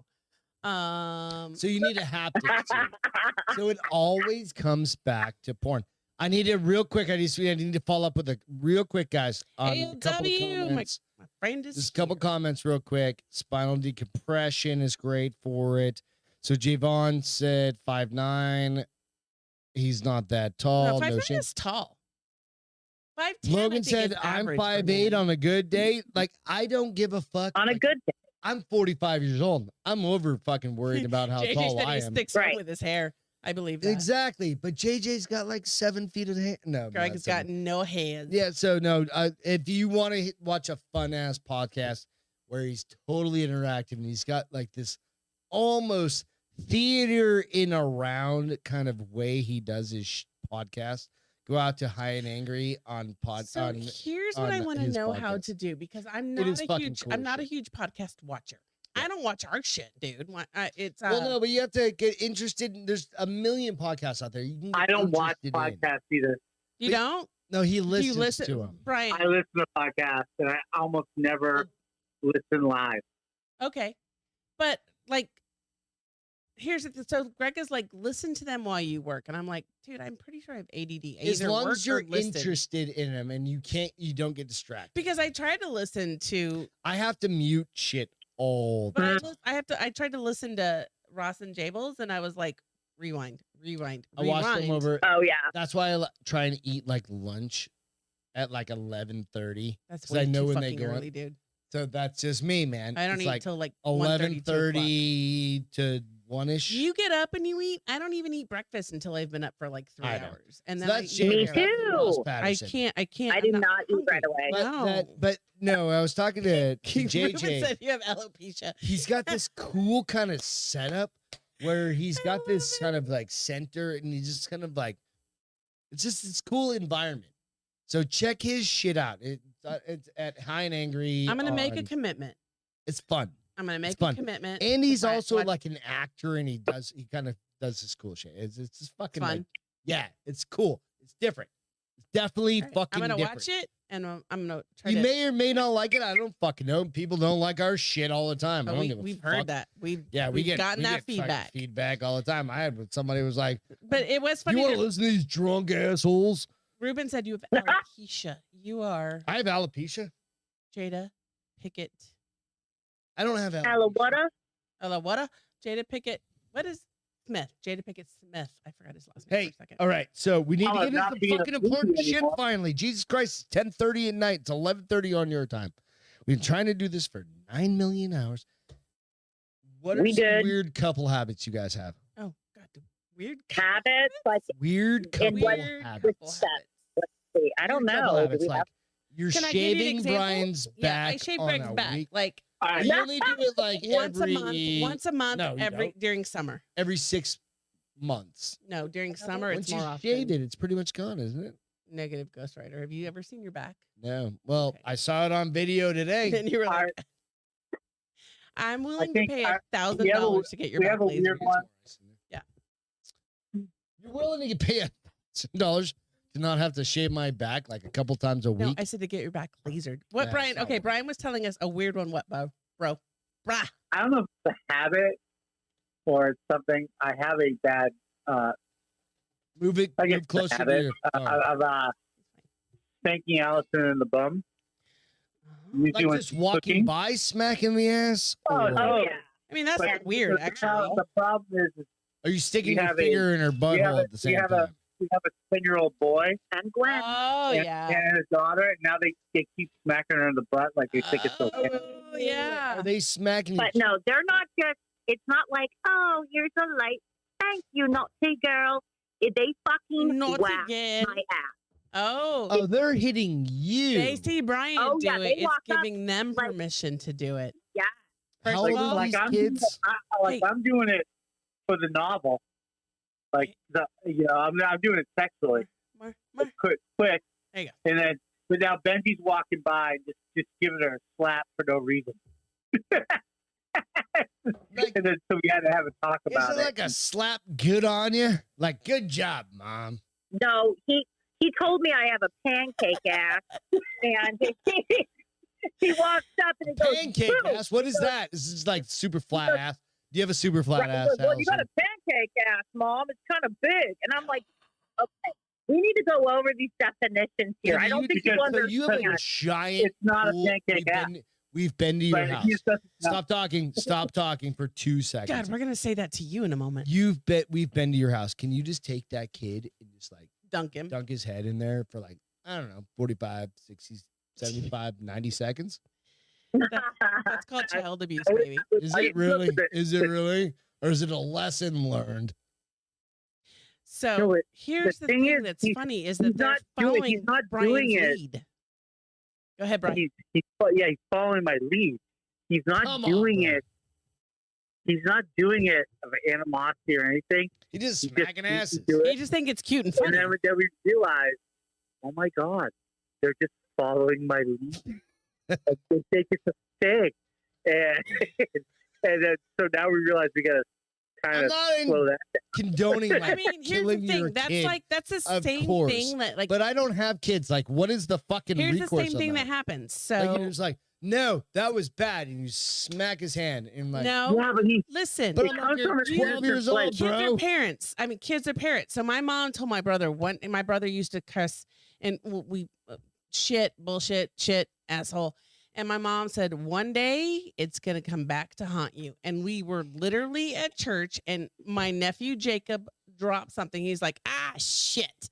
So you need a haptic too. So it always comes back to porn. I need it real quick. I need to follow up with a real quick, guys. On a couple of comments. My friend is Just a couple comments real quick. Spinal decompression is great for it. So Javon said 5'9". He's not that tall. No, 5'9" shame. is tall. 5'10", Logan said, I'm 5'8" on a good day. Like, I don't give a fuck. On a good day. I'm 45 years old. I'm over fucking worried about how JJ tall said I he am. sticks up with his hair. I believe that. Exactly. But JJ's got like 7 feet of hair. No, Greg has got no hands. Yeah. So no, if you want to watch a fun ass podcast where he's totally interactive and he's got like this almost theater in a round kind of way he does his podcast, go out to High and Angry on So here's what I want to know how to do, because I'm not a huge podcast watcher. I don't watch our shit, dude. It's well, no, but you have to get interested. There's a million podcasts out there. I don't watch podcasts either. You don't? No, he listens you listen to them. Brian. I listen to podcasts, and I almost never listen live. Okay, but like, here's the so Greg is like, listen to them while you work, and I'm like, dude, I'm pretty sure I have ADD. As long as you're interested in them and you don't get distracted. Because I tried to listen to. I have to mute shit all. But I tried to listen to Ross and Jables, and I was like, rewind. I watched them over. Oh yeah. That's why I try and eat like lunch at like 11:30. That's way I know too when they fucking go early, on. dude. So that's just me, man. I don't it's eat like till like 11:30 to 1ish. You get up and you eat. I don't even eat breakfast until I've been up for like 3 hours, and So then that's Me James too. I can't. I do not eat right away. But no, I was talking to Ruben JJ. said you have alopecia. He's got this cool kind of setup where he's got this kind of like center, and he's just kind of like, it's just this cool environment. So check his shit out. It's at High and Angry. I'm gonna make a commitment. It's fun. I'm gonna make a commitment. And he's also like an actor, and he kind of does this cool shit. It's just fucking fun. like, yeah, it's cool. It's different. It's definitely fucking I'm gonna different. watch it, and I'm gonna try. You may or may not like it. I don't fucking know. People don't like our shit all the time. I don't give a we've fuck. heard that. We've gotten that fucking feedback all the time. I had somebody was like, but it was funny. You want to listen to these drunk assholes? Ruben said you have alopecia. You are. I have alopecia. Jada Pickett. I don't have alopecia. Alawada? Jada Pickett. What is Smith? Jada Pickett Smith. I forgot his last name for a second. All right. So we need to get not into being fucking a important movie shit anymore. finally. Jesus Christ, it's 10:30 at night. It's 11:30 on your time. We've been trying to do this for 9 million hours. What are some weird couple habits you guys have? Oh God, weird habits like weird couple weird habits. Let's see. I don't Weird couple know. habits, Do we like have- you're Can I give you an shaving example? Brian's Yeah, back. I shave on Greg's a back week. like You only do it like once every a month. Once a month, No, you don't. during summer. every 6 months. No, during summer Once it's you more often. shaved it, it's pretty much gone, isn't it? Negative ghostwriter. Have you ever seen your back? No. Well, Okay. I saw it on video today. Then you were like, I'm willing to think pay we have $1,000 to get your we back have a lasered. weird one. Yeah. You're willing to pay $1,000 to not have to shave my back like a couple times a No, week? I said to get your back lasered. What, Yeah, Brian? it's not Okay, worth Brian was telling us a weird one. What, bro? Brah. I don't know if it's a habit or it's something. I have a bad. Move it I guess move closer it's a to habit your phone. of spanking Allison in the bum. Usually Like when just she's walking cooking. by, smacking the ass? Oh, Or no. Oh yeah. I mean, that's But not weird, the actually. The problem is are you sticking you your have finger in her butthole at the same have time? we have a 10-year-old boy And Gwen. Oh and, yeah. and his daughter, and now they keep smacking her in the butt like they think it's okay. Oh yeah. Are they smacking But you? no, they're not just, it's not like, oh, here's a light. Thank you, naughty girl. They fucking Naughty whack again. my ass. Oh, They're hitting you. they see Brian Oh, do yeah, it. they It's walk up giving them like- permission to do it. Yeah. First How of old all, are Like these I'm kids? Hey. I'm doing it for the novel. Like I'm doing it sexually, Mar- quick. There you go. And then, but now Benji's walking by, and just giving her a slap for no reason. Like, And then so we had to have a talk is about it like a slap good on you? Like, good job, mom. No, he told me I have a pancake ass. And he walks up and he goes, Pancake "Boo." ass. What is that? Is this like super flat ass? Do you have a super flat Right, he ass? goes, well, you got Allison? a pancake ass, Mom. It's kind of big. And I'm like, okay, we need to go over these definitions here. Yeah, I don't think you because- So you have like understand. a giant. It's not a full- pancake ass. We've been to your But house. he's just, no, Stop talking. Stop talking for 2 seconds. God, we're gonna say that to you in a moment. We've been to your house. Can you just take that kid and just like Dunk him. dunk his head in there for like, I don't know, 45, 60, 75, 90 seconds? That's called child abuse, baby. Is it really? Is it really? Or is it a lesson learned? So No, here's the the thing thing is, that's he's- funny is he's that they're not doing- following he's not Brian's doing it. lead. Go ahead, Brian. he's following my lead. He's not Come on, doing bro. it. He's not doing it of animosity or anything. He just He just smacking needs to asses. do You it. just think it's cute and And funny. then we realize, oh my God, they're just following my lead. Like, they think it's a thing. And, and then, so now we realize we got to kind I'm of not slow that condoning like I mean, here's killing the thing. your That's kid, like that's the of same course. thing that like but I don't have kids. Like, what is the fucking here's the recourse same on thing that? that happens. Like, So you're just like, no, that was bad, and you smack his hand, and like, no, Yeah, but he, listen. but it I'm like, comes you're from a 12 different years old, place. Kids bro. are parents. I mean, kids are parents. So my mom told my brother and my brother used to cuss and we shit, bullshit, shit, asshole. And my mom said, one day it's going to come back to haunt you. And we were literally at church and my nephew Jacob dropped something. He's like, ah, shit.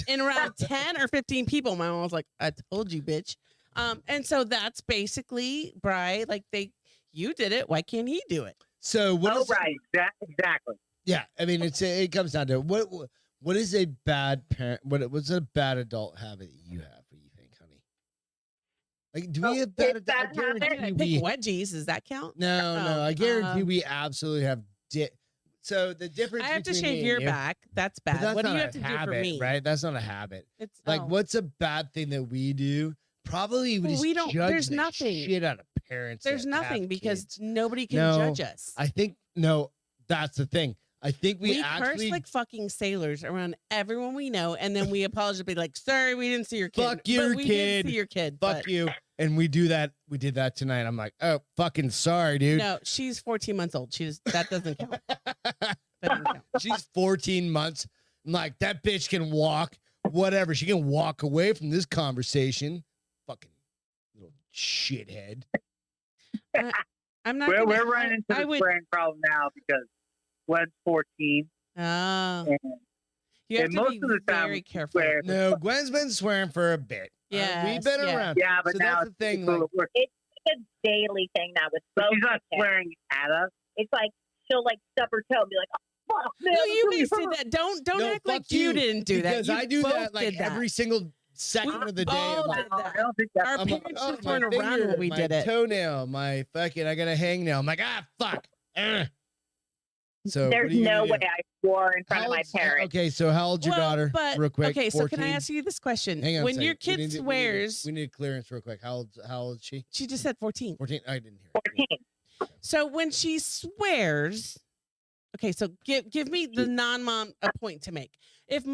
And around 10 or 15 people, my mom was like, I told you, bitch. And so that's basically, Bri, like you did it. Why can't he do it? So what oh, is right, exactly. Yeah, I mean, it comes down to what is a bad parent? What's a bad adult habit you have? What do you think, honey? Like, do we have bad? it's bad I guarantee I we. pick wedgies. Does that count? No, Oh, I guarantee we absolutely have. So the difference. I have to between shave me and your you- back. That's but bad. that's What do not you a have to do habit, for me? right? That's not a habit. It's Like, oh. what's a bad thing that we do? Probably we Well, just we don't- judge there's the nothing. shit out of parents. There's that nothing have because kids. nobody can No, judge us. I think no. That's the thing. I think we We actually curse like fucking sailors around everyone we know, and then we apologize, be like, "Sorry, we didn't see your kid." Fuck your but we kid. Did see your kid. fuck but you. And we do that. We did that tonight. I'm like, oh, fucking sorry, dude. No, she's 14 months old. That doesn't count. That doesn't count. She's 14 months. I'm like, that bitch can walk. Whatever. She can walk away from this conversation. Fucking little shithead. I'm not. We're gonna- running into I the would. swearing problem now because Gwen's 14. Oh, And, you have and to most be of the time very we careful. swear. No, Gwen's been swearing for a bit. We've Yes, been yeah. around. Yeah, but So now that's the thing, like- It's a daily thing now with but both. she's not of them. swearing at us. It's like she'll like stub her toe and be like, "Oh, fuck, man, No, you I'm guys really did that. Don't No, act like fuck you didn't do that. Because You I do both that like did that. every single second of the day. all I'm like, did that. I don't think that's Our I'm like, parents oh, just my weren't around finger, when we my did it. toenail, my fucking, I got a hangnail. I'm like, ah, fuck. So what There's are you no gonna way do? I swore in front How of my old's- parents. Okay, so how old's your Well, daughter? but- real quick. Okay, so can I 14? ask you this question? Hang on. a When second. your We kid need to- swears, we need a clearance real quick. How old is she? she just said 14. 14. I didn't hear. 14. So when she swears, okay, so give me the non-mom a point to make. If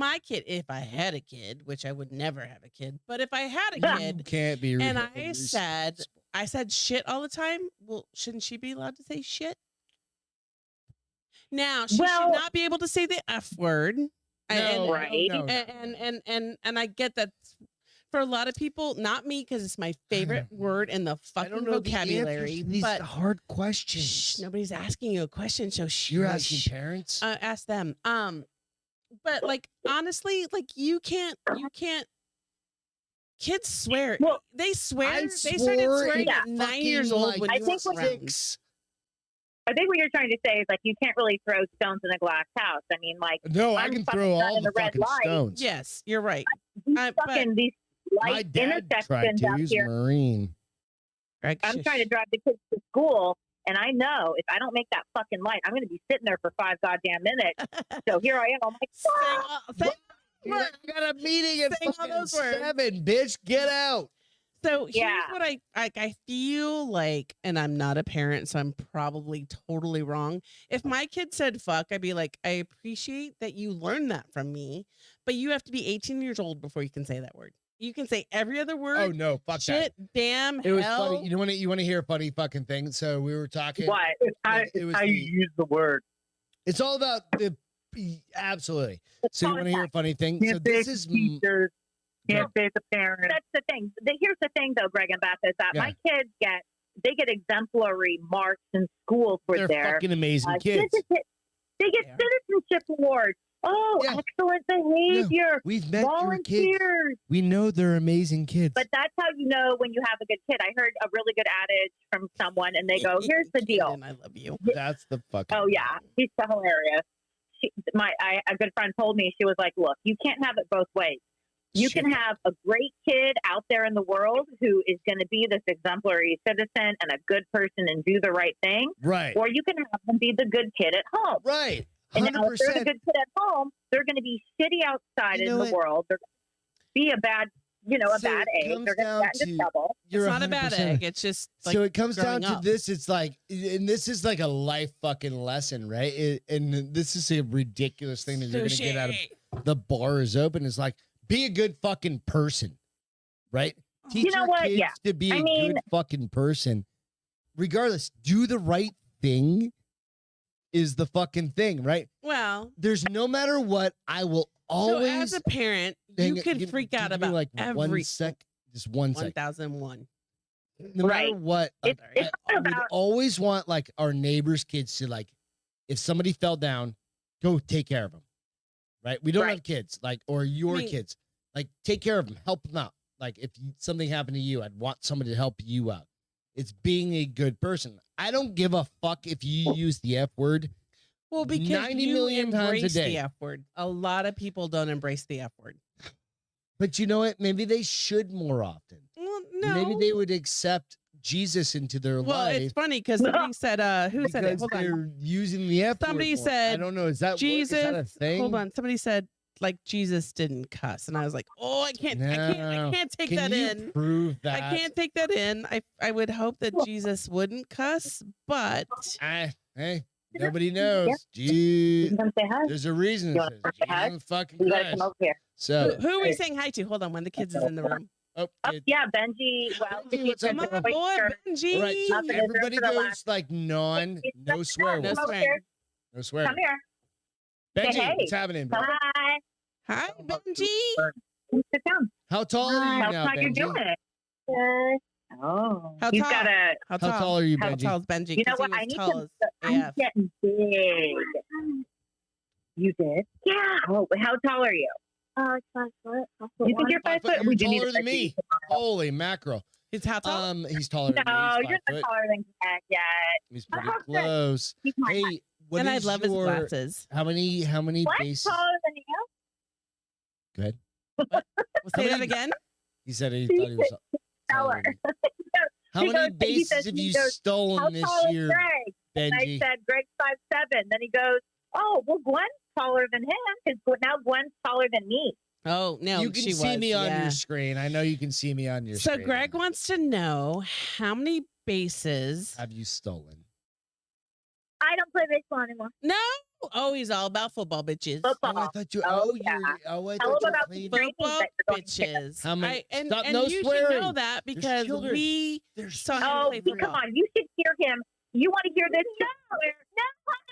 I had a kid, which I would never have a kid, but if I had a You kid can't be. and I said shit all the time, well, shouldn't she be allowed to say shit? Now she should Well- not be able to say the F word. And- right. and I get that for a lot of people, not me, because it's my favorite word in the I fucking don't know the answers vocabulary. to these But hard shh, questions. nobody's asking you a question, so You're asking shush. parents. Ask them. But like honestly, like you can't. Kids swear. Well, they swear. I They started swore swearing at at 9 years fucking, old like, when I you think were when around. 6. I think what you're trying to say is like you can't really throw stones in a glass house. I mean, like No, I I'm can fucking throw all running the the red fucking light. stones. Yes, you're right. these but fucking these My light dad tried intersections to. out He's a here. Marine. Greg, I'm shush. trying to drive the kids to school, and I know if I don't make that fucking light, I'm going to be sitting there for 5 goddamn minutes. So here I am. I'm like, Saying I got a meeting at Saying all fucking those words. 7, bitch. Get out. So here's Yeah. what I feel like, and I'm not a parent, so I'm probably totally wrong. If my kid said fuck, I'd be like, I appreciate that you learned that from me, but you have to be 18 years old before you can say that word. You can say every other word. Oh no, fuck Shit, that. damn, It was hell. funny. You want to hear a funny fucking thing? So we were talking. what? It was how you the- use the word. It's all about the absolutely. So you want to hear a funny thing? So Can't say this the is teachers, can't say the parents. That's the thing. Here's the thing, though, Greg and Beth, is that Yeah. my kids get exemplary marks in school for they're their fucking amazing kids. They get Yeah. citizenship awards. Oh, Yeah. excellent behavior. We've met your kids. Volunteers. We know they're amazing kids. But that's how you know when you have a good kid. I heard a really good adage from someone, and they go, "Here's the deal." Camden, I love you. That's the fucking. Oh yeah, he's so hilarious. A good friend told me, she was like, "Look, you can't have it both ways. You Shit. can have a great kid out there in the world who is going to be this exemplary citizen and a good person and do the right thing, Right. or you can have them be the good kid at home. Right. And now, if they're 100%. the good kid at home, they're going to be shitty outside You in know the what? world. They're going to be a bad, a So bad it egg. comes They're going down to get into to- trouble. You're It's not a bad 100%. egg. It's just like So it comes down growing to up. this. It's like, and this is like a life fucking lesson, right? And this is a ridiculous thing that you're going to get out of the bar is open. Is like, be a good fucking person, right? Teach You know your what? kids Yeah. to be I a mean- good fucking person. Regardless, do the right thing is the fucking thing, right? Well, There's no matter what, I will so always. as a parent, Hang you it- could give- freak give out me about like every 1 sec, just 1 sec. 1001. No matter Right. what, like, It's I not would about- always want like our neighbors' kids to like, if somebody fell down, go take care of them, right? We don't Right. have kids, like, or your mean- kids, like, take care of them, help them out. Like, if something happened to you, I'd want somebody to help you out. It's being a good person. I don't give a fuck if you use the F word. Well, because 90 you million times a embrace day. the F word. A lot of people don't embrace the F word. But you know what? Maybe they should more often. Well, no. Maybe they would accept Jesus into their Well, life. it's funny because somebody said, who said it? because Hold on. they're using the F Somebody word more. I said don't know. Is that Jesus. Is that a thing? Hold on. Somebody said like Jesus didn't cuss, and I was like, oh, I can't take Can that you in. prove that? I can't take that in. I would hope that Jesus wouldn't cuss, but Hey, nobody knows. Gee, You can say hi. there's a reason. You It want says to say hi? Jesus fucking You got to Christ. come over here. So, who are we saying hi to? Hold on, when the kids is in the room. oh, Oh, it- yeah, Benji. Well, Benji, what's up, Come on, bro? boy, Benji. all right. So Nothing is everybody for the goes last- like no swear No words. Come over swearing. here. No swearing. Come here. Benji, hey. what's happening, bro? Hi. Hi, Benji. Sit down. How tall are you How's now, how you Benji? doing? Oh. How He's tall? got a. How How tall are you, How Benji? tall is Benji? You know 'Cause he what? was I need tall to. as I'm AF. getting big. You did? Yeah. Oh, how tall are you? 5'4". You think you're 5 foot? You're We do need taller to than me. Holy mackerel. He's how tall? He's taller than me. No, He's you're 5 not foot. taller than Greg yet. He's pretty Oh, good. close. He's my Hey, what and I is love his your glasses. how many what? bases? Taller than you? Go ahead. We'll say How that many- again. He said he thought he was taller. Taller. than me. How He many goes- he bases says- have he you goes, stolen How this tall is year, Greg? And I Benji? said, Greg's 5'7". Then he goes, oh, well, Gwen's taller than him because now Gwen's taller than me. Oh no, You can she see was, me on yeah. your screen. I know you can see me on your So screen. Greg wants to know how many bases. have you stolen? I don't play baseball anymore. No. Oh, he's all about football, bitches. Oh, Football. I thought you. Oh, Oh, yeah. you're. Oh, I Tell thought him you about played. the training Football that you're going to pick up. bitches. How many- And Stop, and no you should swearing. know that There's because children. we There's saw him Oh, play come football. on. You should hear him. You want to hear this?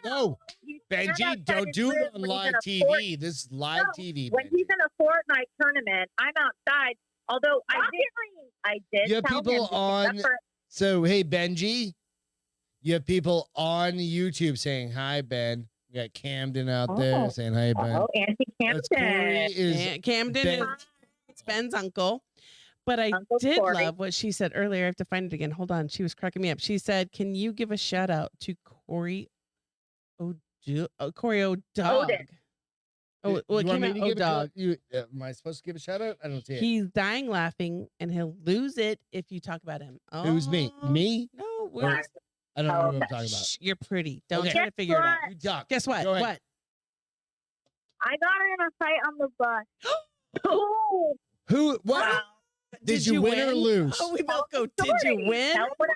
no, You Benji. outside Don't his do it room on when he's live in a TV. This is live No, TV. When Benji. he's in a Fortnite tournament, I'm outside. Although I did You have tell people him to pick on- up for- So hey, Benji, you have people on YouTube saying hi, Ben. We got Camden out there saying hi, Ben. Oh, Auntie That's Corey Camden. is Camden Ben. is Ben's uncle. But I Uncle did Corey. love what she said earlier. I have to find it again. Hold on. She was cracking me up. She said, "Can you give a shout out to Corey Corey O'Dog?" Oh, well, it You want came me out to give a O'Dog. am I supposed to give a shout out? I don't see it. He's dying laughing, and he'll lose it if you talk about him. Oh, Who's me? Me? No, Or- we're, I don't know what I'm talking about. Shh, you're pretty. Don't Okay. try to figure it out. You duck. Guess what? Go ahead. What? I got in a fight on the bus. Oh, Who? What? Wow. Did you win or lose? Oh, we both go. Did you win? Tell what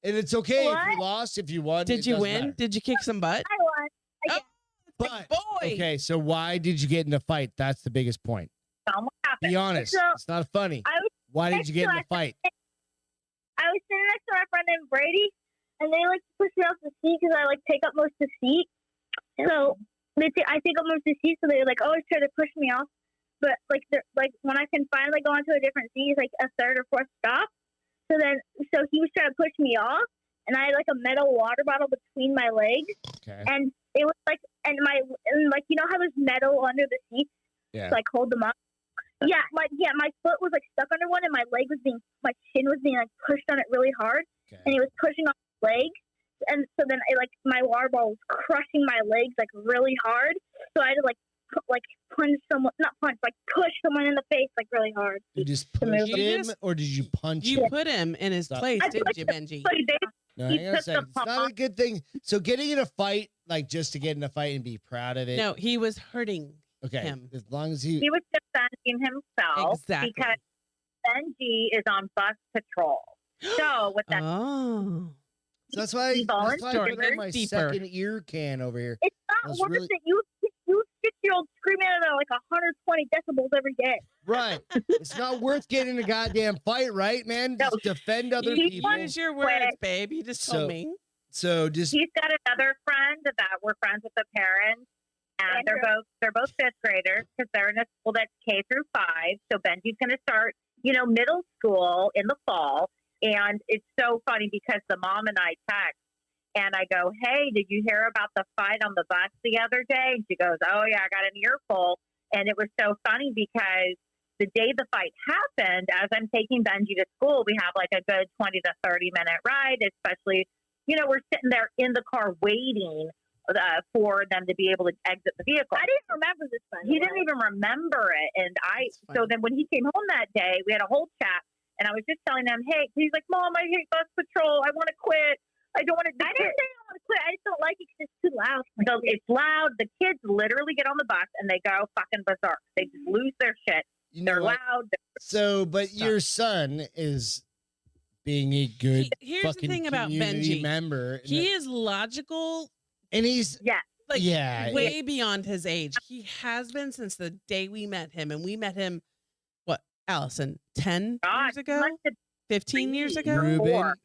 And it's okay if you What? lost. If you won, Did it you doesn't win? matter. Did you kick some butt? I won. Oh, But boy. okay, so why did you get in a fight? That's the biggest point. happened. Be honest. So- It's not funny. I was Why did you get in a fight? sitting next to my friend named Brady, and they like to push me off the seat because I like take up most of the seat. So I take up most of the seat, so they like always try to push me off. But like when I can finally go onto a different seat, it's like a third or fourth stop. So he was trying to push me off, and I had like a metal water bottle between my legs, Okay. and it was like and you know how there's metal under the seats Yeah. to like hold them up. Yeah, my foot was like stuck under one, and my chin was being like pushed on it really hard, and Okay. it was pushing on my leg, and so then my water bottle was crushing my legs like really hard, so I had to push someone in the face like really hard. You just move. pushed You him, just- or did you punch You him? put him in his Stop. place, I didn't pushed you, him. Benji? Like, No, he hang on a took the second. It's not pump. a good thing. So getting in a fight, like just to get in a fight and be proud of it. No, he was hurting Okay. him. As long as he. He was defending himself Exactly. because Benji is on bus patrol. So with that, Oh. So that's why I volunteered. got my Deeper. second ear can over here. it's not That's worth really- it. You 6-year-old screaming at like 120 decibels every day. Right. It's not worth getting in a goddamn fight, right, man? No. Just defend other You people. use your words, babe. You just So- told me. So just he's got another friend that we're friends with the parents, and they're both fifth graders because they're in a school that's K through 5. So Benji's going to start, middle school in the fall, and it's so funny because the mom and I text. And I go, hey, did you hear about the fight on the bus the other day? And she goes, oh, yeah, I got an earful. And it was so funny because the day the fight happened, as I'm taking Benji to school, we have like a good 20 to 30-minute ride, especially, we're sitting there in the car waiting for them to be able to exit the vehicle. I didn't remember this one. He didn't even remember it. And so then when he came home that day, we had a whole chat. And I was just telling him, hey, he's like, Mom, I hate bus patrol. I want to quit. I don't want to. I didn't say I want to quit. I just don't like it because it's too loud. So it's loud. The kids literally get on the bus and they go fucking berserk. They just lose their shit. you know They're what? loud. So, but your son is being a good Here's the fucking thing about community Benji. member. and He is logical, he's like yeah. way beyond his age. He has been since the day we met him, and we met him, what, Allison, 10 God, years ago, must have 15 years ago. Ruben, Four.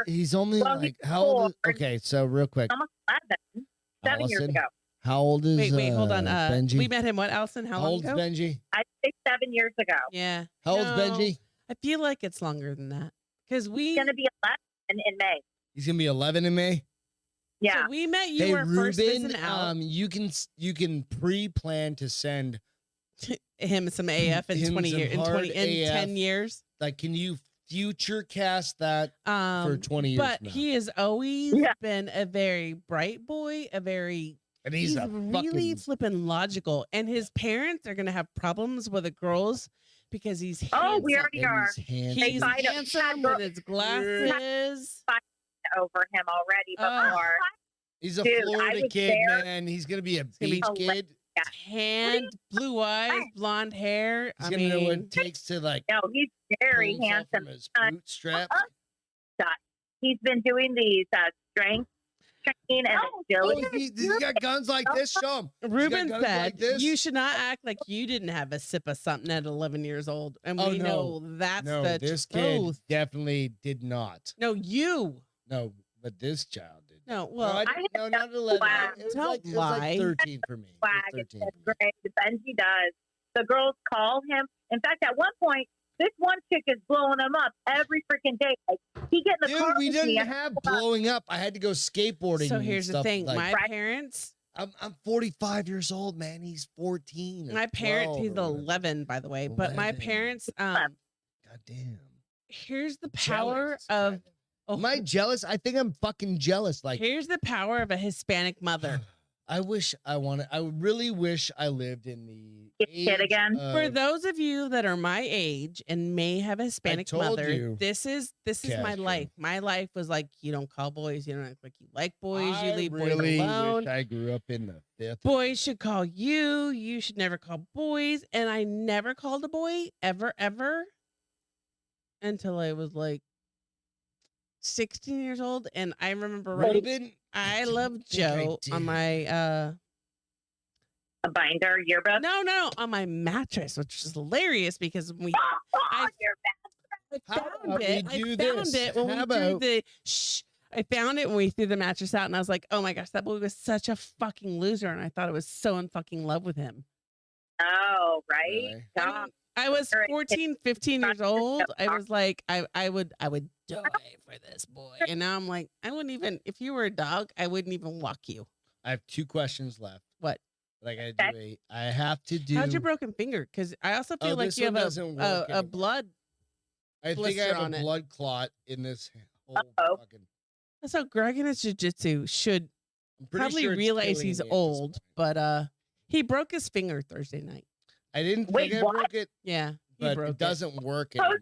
he's only Well, like he's how old? 4. Okay, so real quick, almost 11, 7 years Allison, ago. how old is Wait, hold on. Benji? We met him, what, Allison? How How long old's ago? Benji? I'd say 7 years ago. Yeah. How old's No, Benji? I feel like it's longer than that. Because we, He's going to be 11 in May. He's gonna be 11 in May. Yeah. so we met you Hey our first Ruben, visit out. you can pre-plan to send Him some AF in him 20 some years, in hard 10 AF. years. like. Can you future cast that for 20 years But from now? he has always Yeah. been a very bright boy, And he's a really fucking flipping logical. And his parents are gonna have problems with the girls because he's handsome. Oh, we already and are he's handsome. He's fight him. handsome with his glasses. Over him already Oh. before. He's a Dude, I Florida was kid, there. man. He's gonna be a gonna be beach kid. Tan, blue eyes, blonde hair. He's I gonna know what mean, it takes to like No, he's very pull himself handsome. from his bootstraps. He's been doing these strength training and Oh, agility. He's got guns like this. Show him. Ruben guns said like this? you should not act like you didn't have a sip of something at 11 years old, and Oh, we no. know that's No, the this truth. kid definitely did not. No, you. No, but this child did. No, No, well, I didn't, no, not 11. Wow. It was Don't like, it was like lie. 13 for me. It was Swag. 13 That's for me. great. Benji does. The girls call him. In fact, at one point, this one chick is blowing him up every freaking day. Like he get in the car Dude, we with me didn't and- have blowing up. I had to go skateboarding. so and here's the stuff thing. like- My Right. parents I'm 45 years old, man. He's 14. My parents, 12 he's or whatever. 11, by the way. But my 11. parents, God damn. here's the Jealous. power of. Am I jealous? I think I'm fucking jealous. Like, here's the power of a Hispanic mother. I really wish I lived in the Kid again. For those of you that are my age and may have a Hispanic told mother, you. this is my Castro. life. My life was like, you don't call boys, you don't act like you like boys, you I leave really boys alone. wish I grew up in the 5th. Boys should call you. You should never call boys. And I never called a boy ever until I was like 16 years old. And I remember writing, I love Joe on my a binder yearbook. No, on my mattress, which is hilarious because when I found it when we threw the mattress out, and I was like, oh my gosh, that boy was such a fucking loser, and I thought I was so in fucking love with him. Oh, right. Really? I was 14, 15 years old. I was like, I would die for this boy. And now I'm like, I wouldn't even, if you were a dog, I wouldn't even walk you. I have 2 questions left. What? But I have to do. How's your broken finger? Because I also feel like you have a blood. I think I have a blood clot in this whole fucking. So Greg in his jiu-jitsu should probably realize he's old, but he broke his finger Thursday night. I didn't think I broke it. Yeah, but it doesn't work anymore.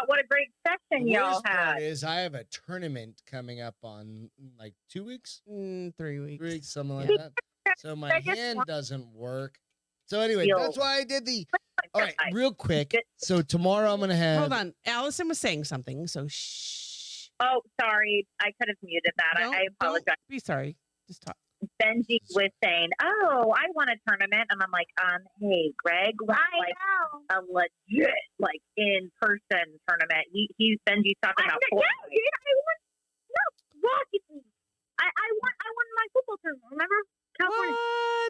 What a great session y'all had. Is I have a tournament coming up on like 2 weeks, 3 weeks, 3 weeks, something like that. So my hand doesn't work. So anyway, that's why I did the. All right, real quick. So tomorrow I'm gonna have. Hold on, Allison was saying something. So shh. Oh, sorry, I could have muted that. I apologize. Don't be sorry. Just talk. Benji was saying, "Oh, I want a tournament," and I'm like, hey, Greg, like a legit, like in person tournament. Benji's talking about. Yeah, I won my football tournament. Remember? What?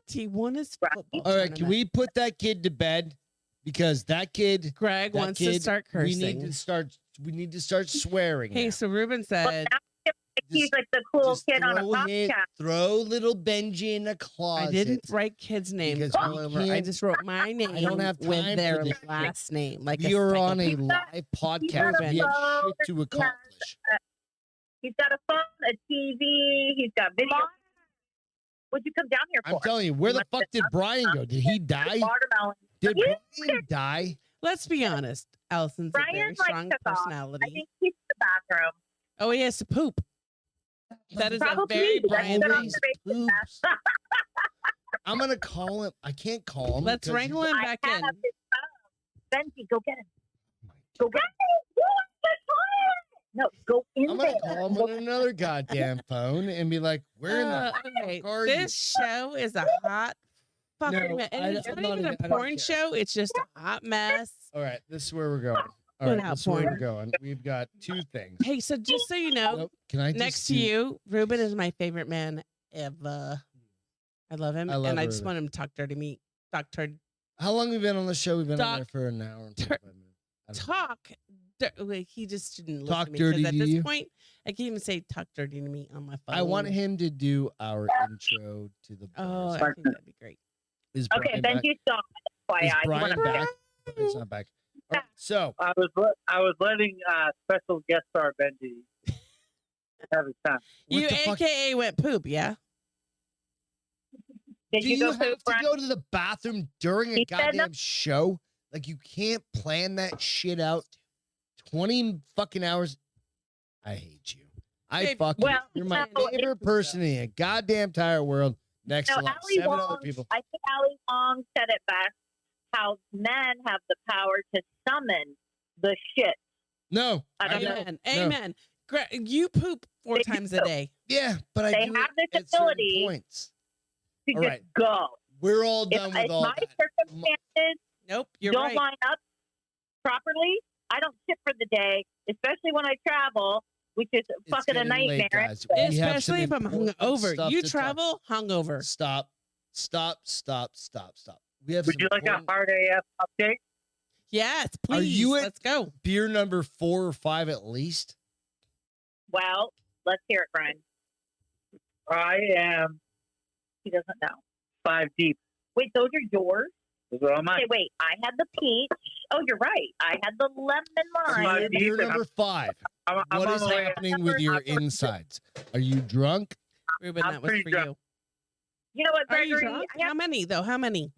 He won his football All right, can we put that kid to bed? Because that kid, Greg wants to start cursing. We need to start swearing. Hey, so Ruben said he's like the cool kid on a podcast. Throw little Benji in a closet. I didn't write kids' names. I just wrote my name. I don't have time with their for this. last name. Like you're on a live podcast. We have shit to accomplish. He's got a phone, a TV. He's got video. What'd you come down here for? I'm telling you, where the fuck did Brian go? Did he die? Watermelon. Did Brian die? Let's be honest. Allison's a very strong personality. I think he's in the bathroom. Oh, he has to poop. That is Probably. a very Brian poops. I'm going to call him. I can't call him. Let's wrangle him back in. Benji, go get him. Go get him. No, go in I'm there. going to call him on another goddamn phone and be like, where in the okay. fuck are This show is a hot fucking mess. And it's not even a porn show. It's just a hot mess. All right, this is where we're going. All right, this is where we're going. We've got 2 things. Hey, so just so you know, can I next to you, Ruben is my favorite man ever. I love him. And I just want him to talk dirty to me. How long have we been on the show? We've been on there for an hour and 45 minutes. He just didn't listen talk to me. Dirty At to this you? point, I can't even say talk dirty to me on my phone. I want him to do our intro to the. Oh, I think that'd be great. Is okay, Benji's gone. Is Brian back? It's not back. Right, so I was letting special guest star Benji have his time. You AKA went poop, yeah? Did do you you go have to go to the bathroom during a goddamn show? Like you can't plan that shit out 20 fucking hours. I hate you. I fuck you. You're my favorite person in the goddamn entire world. Next to like 7 other people. I think Ali Wong said it best. How men have the power to summon the shit. No. Amen. Amen. No. You poop 4 times a day. Yeah, but I do have this ability points. to just go. We're all done with all that. If my circumstances don't line up properly, I don't sit for the day, especially when I travel, which is fucking a nightmare. Especially if I'm hungover. You travel hungover. Stop. Would you like a hard AF update? Yes, please. Are you at Let's go. Beer number 4 or 5 at least? Well, let's hear it, Brian. I am He doesn't know. 5 deep. Wait, those are yours? Those are all mine. Okay, wait. I had the peach. Oh, you're right. I had the lemon lime. You're number 5. I'm What on is the way. happening with your insides? Are you drunk? Ruben, I'm that was pretty for drunk. you. You know what, Are you Gregory? drunk? I have, How many though? How many?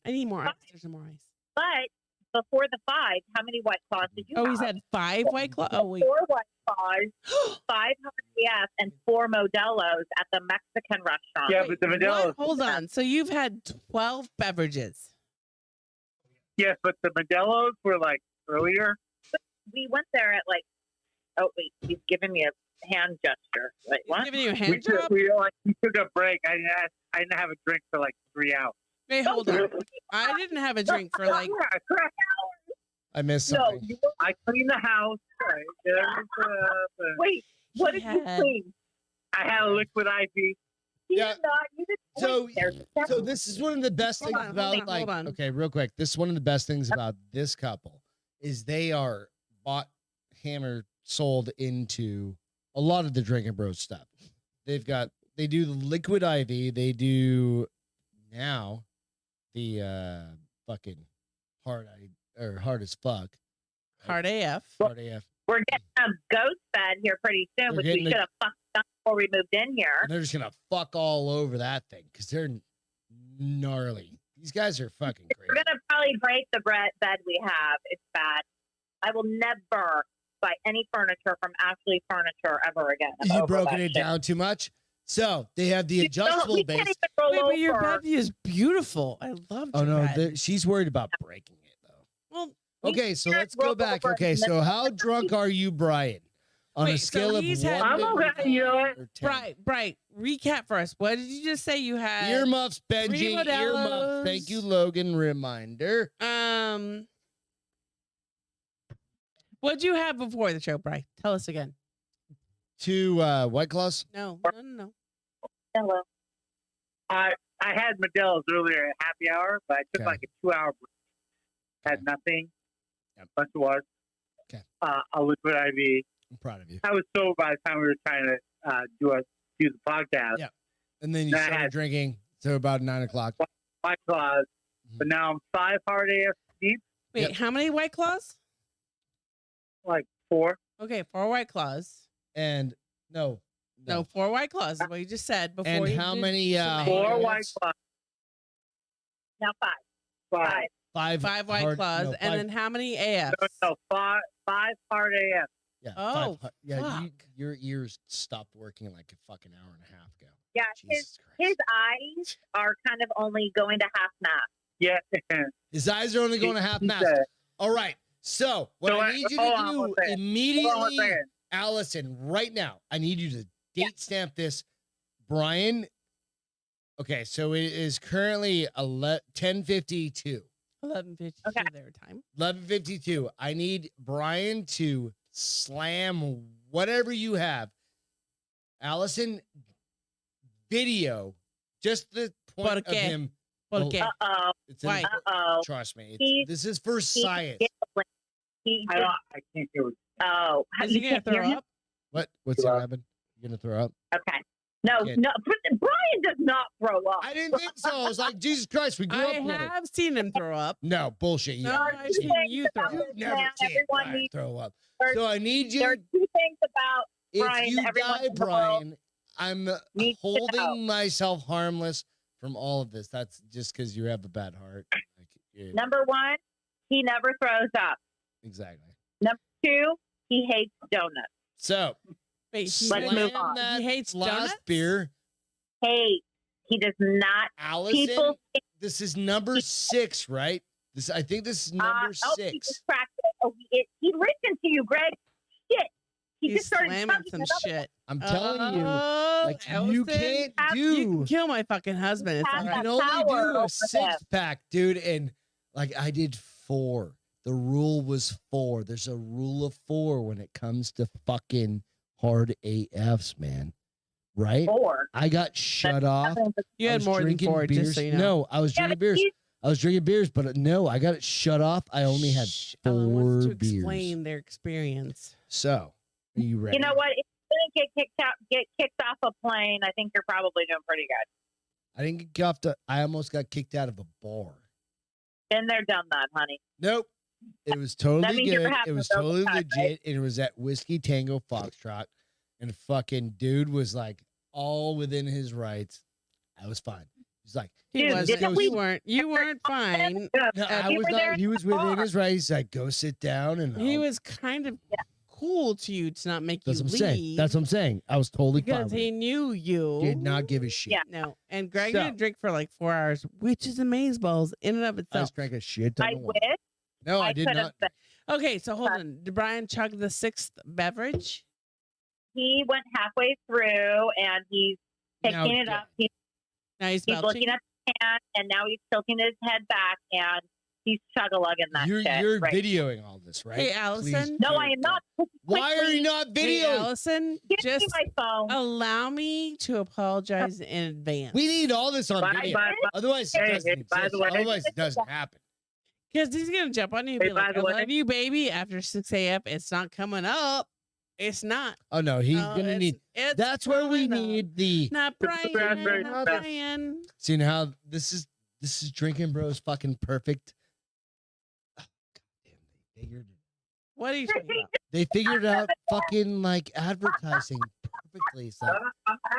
I need more ice. There's some more ice. but before the 5, how many White Claws did you Oh, have? he's had 5 White Claw. Oh wait. 4 White Claws, 5 HARD AF, and 4 Modelo's at the Mexican restaurant. Yeah, Wait, but the Modelo. what? Hold on. So you've had 12 beverages. Yes, but the Modelos were like earlier. We went there at like, oh, wait, he's giving me a hand gesture. Wait, He's what? giving you a We hand took, job. we took a break. I didn't have a drink for like 3 hours. Wait, hold on. I didn't have a drink for like. Yeah, correct. I missed No, something. I cleaned the house. I did everything up, and wait, what did you had- clean? I had a liquid IV. You Yeah. did not. You did So- there. So this is one of the best Hold things on, about hold on, like hold on. okay, real quick. This is one of the best things about this couple is they are bought, hammered, sold into a lot of the Drinking Bros stuff. They do the liquid IV, they do now the fucking hard as fuck. Hard AF. Hard AF. We're getting a ghost bed here pretty soon, We're which getting we the- should have fucked done before we moved in here. And they're just gonna fuck all over that thing because they're gnarly. These guys are fucking We're crazy. gonna probably break the bed we have. It's bad. I will never buy any furniture from Ashley Furniture ever again. I'm You over broken that it shit. down too much. So they have the We adjustable can't base. even roll Wait, but your over. bed is beautiful. I loved Oh your no, bed. she's worried about breaking it though. Well, Okay, so can't let's go roll back. over Okay, and so then- how drunk are you, Brian? On a Wait, so scale of he's 1 had- I'm to okay, you know what? 10. Bright. Recap for us. What did you just say you had? Earmuffs, Benji. Three Earmuffs. Modelos. Thank you, Logan. Reminder. What'd you have before the show, Bright? Tell us again. 2 White Claws. No. Hello. I had Modelo's earlier at happy hour, but I took Okay. like a 2-hour break. Had nothing. Yep. Bunch of water. Okay. A liquid IV. I'm proud of you. I was sober by the time we were trying to do the podcast. Yeah. And then you That started had- drinking to about 9 o'clock. White Claws. Mhm. But now I'm 5 HARD AF deep, Wait, Yep. how many White Claws? like 4. Okay, 4 White Claws. And no. No, 4 White Claws is what you just said before. And you how did many some 4 eggs. White Claws. Now 5. 5. 5 White Claws, no, and five- then how many AFs? No, 5 HARD AF. yeah, Oh, yeah, fuck. your ears stopped working like a fucking hour and a half ago. Yeah, Jesus his Christ. eyes are kind of only going to half mast. Yeah. His eyes are only going to half He mast. said- All right. So what So, I need you hold to on one do second. Hold on one immediately, second. Allison, right now, I need you to date stamp this. Brian. Okay, so it is currently 10:52. 11:52 Okay. their time. 11:52. I need Brian to slam whatever you have. Allison, video, just the point of Porque. him. Porque. Uh-oh. It's Why? Uh-oh. trust me. He's- This is for science. He I can't hear what oh, Is he you gonna can't hear throw him? up? What's gonna happen? You gonna throw up? Okay. No, Okay. no. Brian does not throw up. I didn't think so. I was like, Jesus Christ, we grew I up with it. have seen him throw up. No, bullshit. You No, never I've seen seen you throw You've up. never Man, seen everyone Brian needs- throw up. there's- So I need There are you. 2 things about If Brian, you everyone die, in the world Brian, I'm needs to know. holding myself harmless from all of this. That's just because you have a bad heart. Like, yeah, number 1, he never throws up. exactly. 2, he hates donuts. So Wait, Let's move on. that He hates last donuts? beer, He does not. Allison. People think, This is number 6, right? I think this is number he 6. just cracked it. Oh, he listened to you, Greg. Shit. He He's just started slamming chugging some it up. shit. I'm telling you, Oh, like you Allison, can't You do. can kill my fucking husband. It's Have all You right. can that only power do over a him. 6-pack, dude. And like I did 4. The rule was 4. There's a rule of 4 when it comes to fucking hard AFs, man. Right? 4. I got shut off. You I had was more than drinking 4, beers. just so you know. No, I was Yeah, drinking but beers. he's- I was drinking beers, but no, I got it shut off. I only had Shh, Ellen wants 4 to beers. explain their experience. So, are you ready? You know what? If you didn't get kicked off a plane, I think you're probably doing pretty good. I didn't get cuffed. I almost got kicked out of a bar. Been there, done that, honey. Nope. It was totally good. It was totally legit. Right? And it was at Whiskey Tango Foxtrot. And fucking dude was like all within his rights. I was fine. He's like, you weren't fine. No, I was not. He was within his rights. He's like, go sit down. And he was kind of cool to you to not make you leave. That's what I'm saying. I was totally fine. Because he knew you. Did not give a shit. Yeah. No. And Greg didn't drink for like 4 hours, which is amazeballs in and of itself. I just drank a shit ton I of wish. No, I did not. Okay, so hold on. Did Brian chug the 6th beverage? He went halfway through and he's picking it up. He's looking at the can and now he's tilting his head back and he's chug-a-lugging that shit. You're videoing all this, right? Hey, Allison. No, I am not. Why are you not videoing? Hey, Allison, just my phone. Allow me to apologize in advance. We need all this on video. Otherwise, it doesn't exist. Otherwise, it doesn't happen. Because he's going to jump on you and be like, I love you, baby, after 6 a.m. It's not coming up. It's not. Oh, no. He's going to need. That's where we need the. Not Brian. Not Brian. See, now this is Drinking Bros fucking perfect. Oh, God damn, they figured it. What are you talking about? They figured out fucking like advertising perfectly. So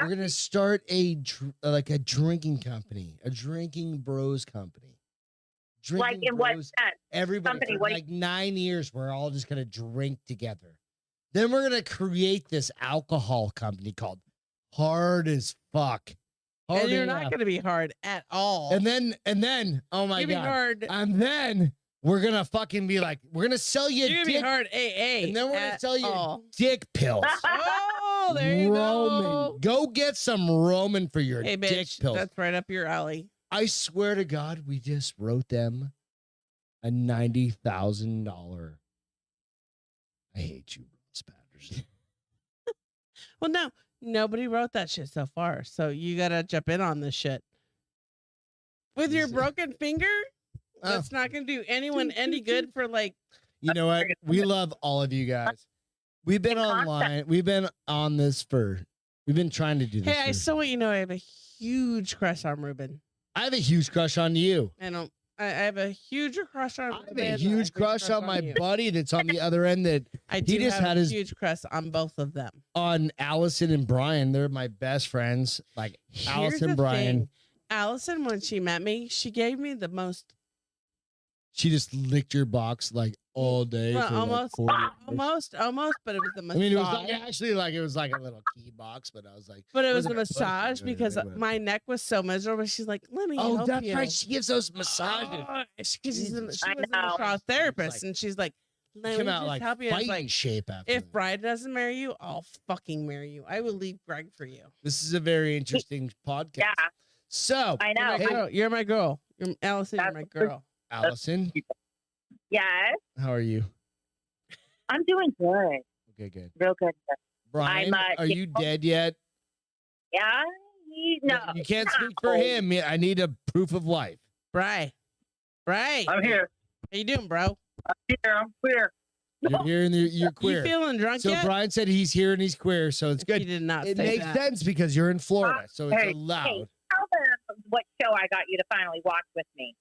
we're going to start a drinking company, a Drinking Bros company. Drinking like in Bros, what sense? Everybody company, for like 9 years, we're all just gonna drink together. Then we're gonna create this alcohol company called Hard as Fuck. And you're not gonna be hard at all. And then, oh my God. Hard. And then we're gonna fucking be like, we're gonna sell you You're gonna be hard AA. And then we're gonna sell you dick pills. Oh, there you go. Go get some Roman for your dick pills. That's right up your alley. I swear to God, we just wrote them a $90,000. I hate you, Spatters. Well, no, nobody wrote that shit so far. So you gotta jump in on this shit. With your broken finger, that's not gonna do anyone any good for like. You know what? We love all of you guys. We've been online. We've been on this we've been trying to do this. Hey, I still want you to know I have a huge crush on Ruben. I have a huge crush on you. I have a huge crush on. I have a huge crush on my buddy that's on the other end. That he just had his huge crush on both of them. On Allison and Bryan, they're my best friends. Like Allison and Bryan. Allison, when she met me, she gave me the most. She just licked your box like all day. Well, almost, but it was the massage. I mean, it was like, actually like it was like a little key box, but I was like, but it was the massage because my neck was so miserable. She's like, let me help you. Oh, that's right. She gives those massages. She was a massage therapist, and she's like, let me just help you. Fighting shape after if Bryan doesn't marry you, I'll fucking marry you. I will leave Greg for you. This is a very interesting podcast. Yeah. So I know. You're my girl. You're Allison. You're my girl. Allison? Yes. How are you? I'm doing good. Okay, good. Real good. Bryan, are you dead yet? Yeah. No. You can't speak for him. I need a proof of life. Brian. I'm here. How you doing, bro? I'm here. I'm queer. You're here and you're queer. You feeling drunk yet? So Bryan said he's here and he's queer, so it's good. He did not. It makes sense because you're in Florida, so it's allowed. Hey, tell them what show I got you to finally watch with me.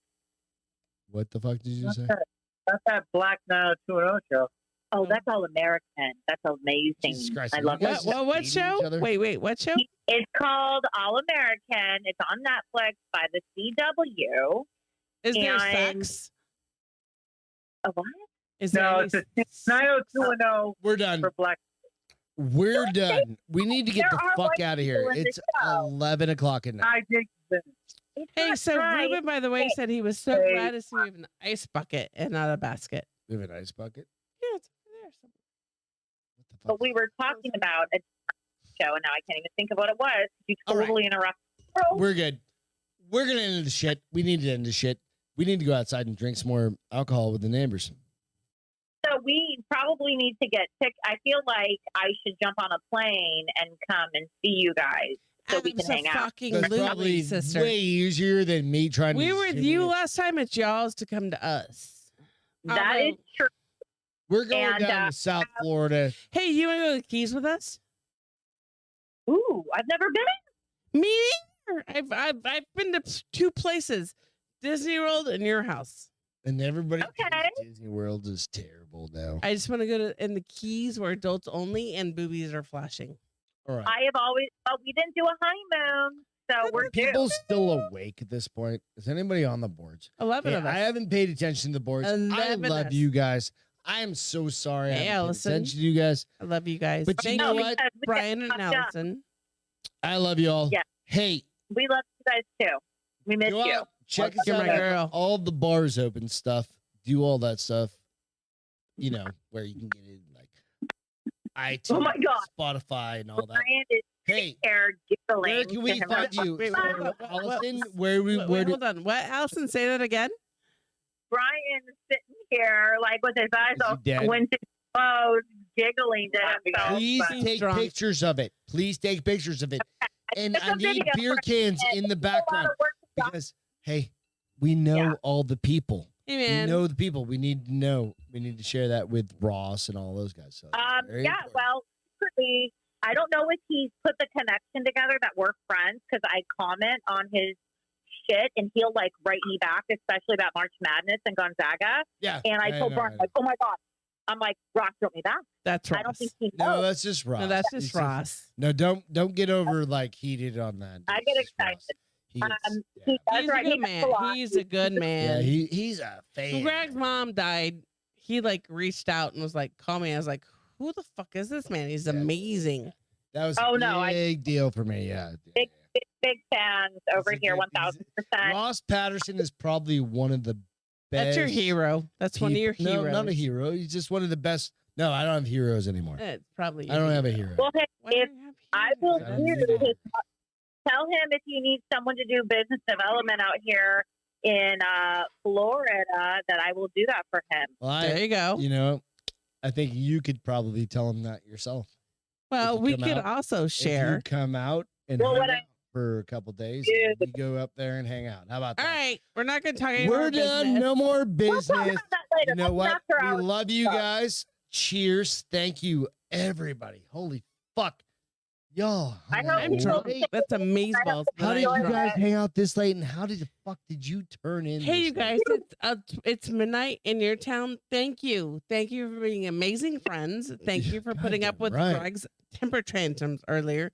What the fuck did you say? That's that Black 90210 show. Oh, that's All American. That's amazing. I love that. What show? Wait, what show? It's called All American. It's on Netflix by the CW. Is there sex? A what? It's a 90210. We're done. For Black. We're done. We need to get the fuck out of here. It's 11 o'clock at night. I think hey, so Ruben, by the way, said he was so glad to see we have an ice bucket and not a basket. We have an ice bucket? Yeah, it's over there somewhere. What the fuck? But we were talking about a show, and now I can't even think of what it was. You totally interrupted. We're good. We're going to end the shit. We need to end the shit. We need to go outside and drink some more alcohol with the neighbors. So we probably need to get sick. I feel like I should jump on a plane and come and see you guys. So we can hang out. That's probably sister. Way easier than me trying to. We were with you last time at y'all's to come to us. That is true. We're going down to South Florida. Hey, you want to go to the Keys with us? Ooh, I've never been in. Me I've been to 2 places, Disney World and your house. And everybody Okay. thinks Disney World is terrible now. I just want to go to in the Keys where adults only and boobies are flashing. All right. I have always. Well, we didn't do a honeymoon, so we're Are due. people still awake at this point? Is anybody on the boards? 11 Hey, of us. I haven't paid attention to the boards. I 11 love us. you guys. I am so sorry. I Hey, haven't paid Allison. attention to you guys. I love you guys. But you Thank know you, what? Because we Brian get and fucked up. Allison. I love you all. Yeah. Hey, We love you guys too. We miss go you. out, check us You're out my at girl. all the bars open stuff. Do all that stuff. You know, where you can get it like iTunes, Oh my God. Spotify, and all that. Brian is Hey, scared giggling. where can we to find himself. you? Wait, Allison, where we Wait, where do, hold on. What? Allison, say that again? Brian is sitting here, like with his eyes Is he all dead? squinted closed, giggling to himself. please but- take drunk. pictures of it. Please take pictures of it. And It's I a need video beer for cans it. in the It's a lot of background work to because hey, we know Yeah. all the people. Hey, We man. know the people. We need to know. We need to share that with Ross and all those guys. So it's very Yeah, important. well, secretly, I don't know if he's put the connection together that we're friends because I comment on his shit and he'll like write me back, especially about March Madness and Gonzaga. yeah. And I told know, Brian, like, oh my God. I'm like, Ross wrote me back. That's Ross. I don't think he no, knows. that's just Ross. No, that's It's just Ross. No, don't get over like heated on that. I It's get just Ross. excited. He gets, He does He's a right. good He does man. a lot. He's a good man. he's a fan. When Greg's mom died, he like reached out and was like, call me. I was like, who the fuck is this man? He's Yeah. amazing. That was Oh, a no, big deal for me. Yeah. Big fans over a here, good- 1000%. Ross Patterson is probably one of the best. That's your hero. That's one of your people- heroes. No, not a hero. He's just one of the best. No, I don't have heroes anymore. It's probably. I don't have a hero. Well, hey, Why don't if you have I will heroes? I don't do need his, tell him if he needs someone to do business development out here in Florida, that I will do that for him. Well, There you go. you know, I think you could probably tell him that yourself. Well, you we come could out- also If share. you come out and Well, hang what I- out for a couple days, Dude. and we go up there and hang out. How about All that? right, we're not going to talk any We're more done. business. No more We'll talk business. about that later. You know That's what? after We hours love you stuff. guys. Cheers. Thank you, everybody. Holy fuck. Y'all. I hung hope out I'm you drunk. late. That's amazeballs. How but did I'm you drunk. guys hang out this late, and how did the fuck did you turn in? Hey, this you late? guys, it's midnight in your town. Thank you. Thank you for being amazing friends. Thank you for putting up with Goddamn right. Greg's temper tantrums earlier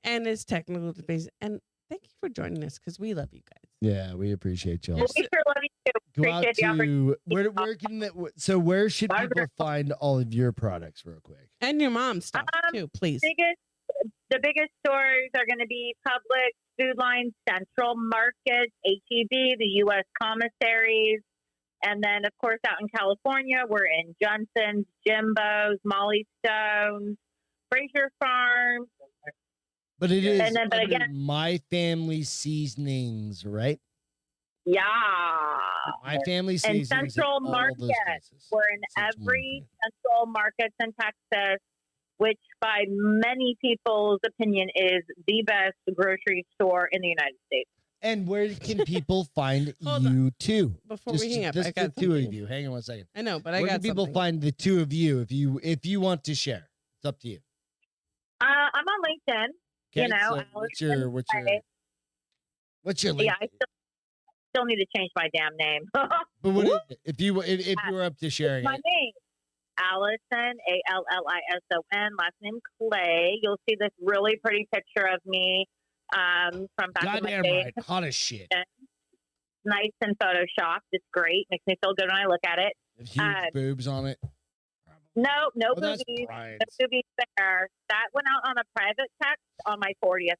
and his technical difficulties. And thank you for joining us because we love you guys. Yeah, we appreciate y'all. We sure love you too. Go out Appreciate the opportunity. where can that? So where should Bye, people Greg. find all of your products, real quick? And your mom's stuff too, please. The biggest stores are going to be Publix, Food Line, Central Market, HEB, the U.S. commissaries. And then, of course, out in California, we're in Johnson's, Jimbo's, Molly Stone's, Fraser Farms. But it is And then- but under again- My Family Seasonings, right? Yeah. My Family Seasonings. at Central all those Market. places. We're in Central every Market. Central Markets in Texas, which by many people's opinion is the best grocery store in the United States. And where can people find Hold you too? Before we hang up, I just got the two of something. you. Hang on one second. I know, but I Where got can people something. find the two of you if you want to share? It's up to you. I'm on LinkedIn. You know, so what's your Allison, what's your link? Yeah, I still need to change my damn name. But what is it? If you were up to sharing My it, name, Allison, Allison. Last name Clay. You'll see this really pretty picture of me from back in my goddamn day. right, hot as shit. Nice and photoshopped. It's great. Makes me feel good when I look at it. With huge boobs on it. No Oh, that's boobies. Brian's. No boobies there. That went out on a private text on my 40th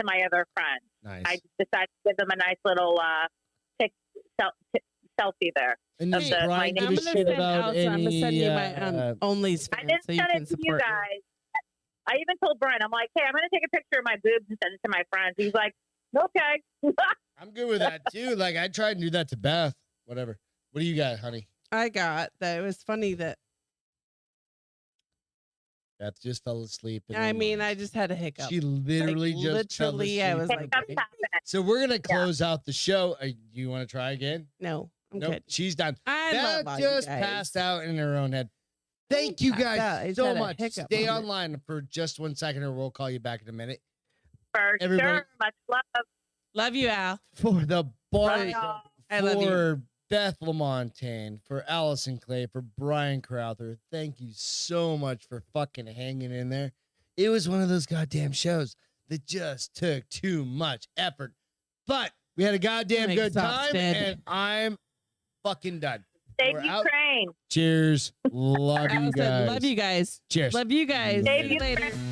to my other friend. Nice. I just decided to give them a nice little selfie there. And of does the- Brian my give name. a I'm gonna shit send about Allison, I'm gonna any? send you my Only's I fan didn't so you send can it to you support me. guys. I even told Brian, I'm like, hey, I'm going to take a picture of my boobs and send it to my friends. He's like, okay. I'm good with that too. Like I tried to do that to Beth. Whatever. What do you got, honey? I got that. It was funny that Beth just fell asleep. in I her mean, mind. I just had a hiccup. She literally Like, just fell literally, asleep. I was in like, her Hiccups bed. happen. So we're gonna close out the show. Do you want to try again? No, I'm Nope. good. She's done. I Beth love all you just guys. passed out in her own head. Thank you Passed out. I guys just so had a much. hiccup Stay moment. online for just 1 second, or we'll call you back in a minute. For Everybody- sure. Much love. Love you, Al. For the boys, y'all. I love you. for Beth Lamontagne, for Allison Clay, for Brian Crowther, thank you so much for fucking hanging in there. It was one of those goddamn shows that just took too much effort, but we had a goddamn I'm good time, exhausted. and I'm fucking done. Save We're out. Ukraine. Cheers. Love you Allison, guys. love you guys. Cheers. Love you guys. Save See you later. Ukraine.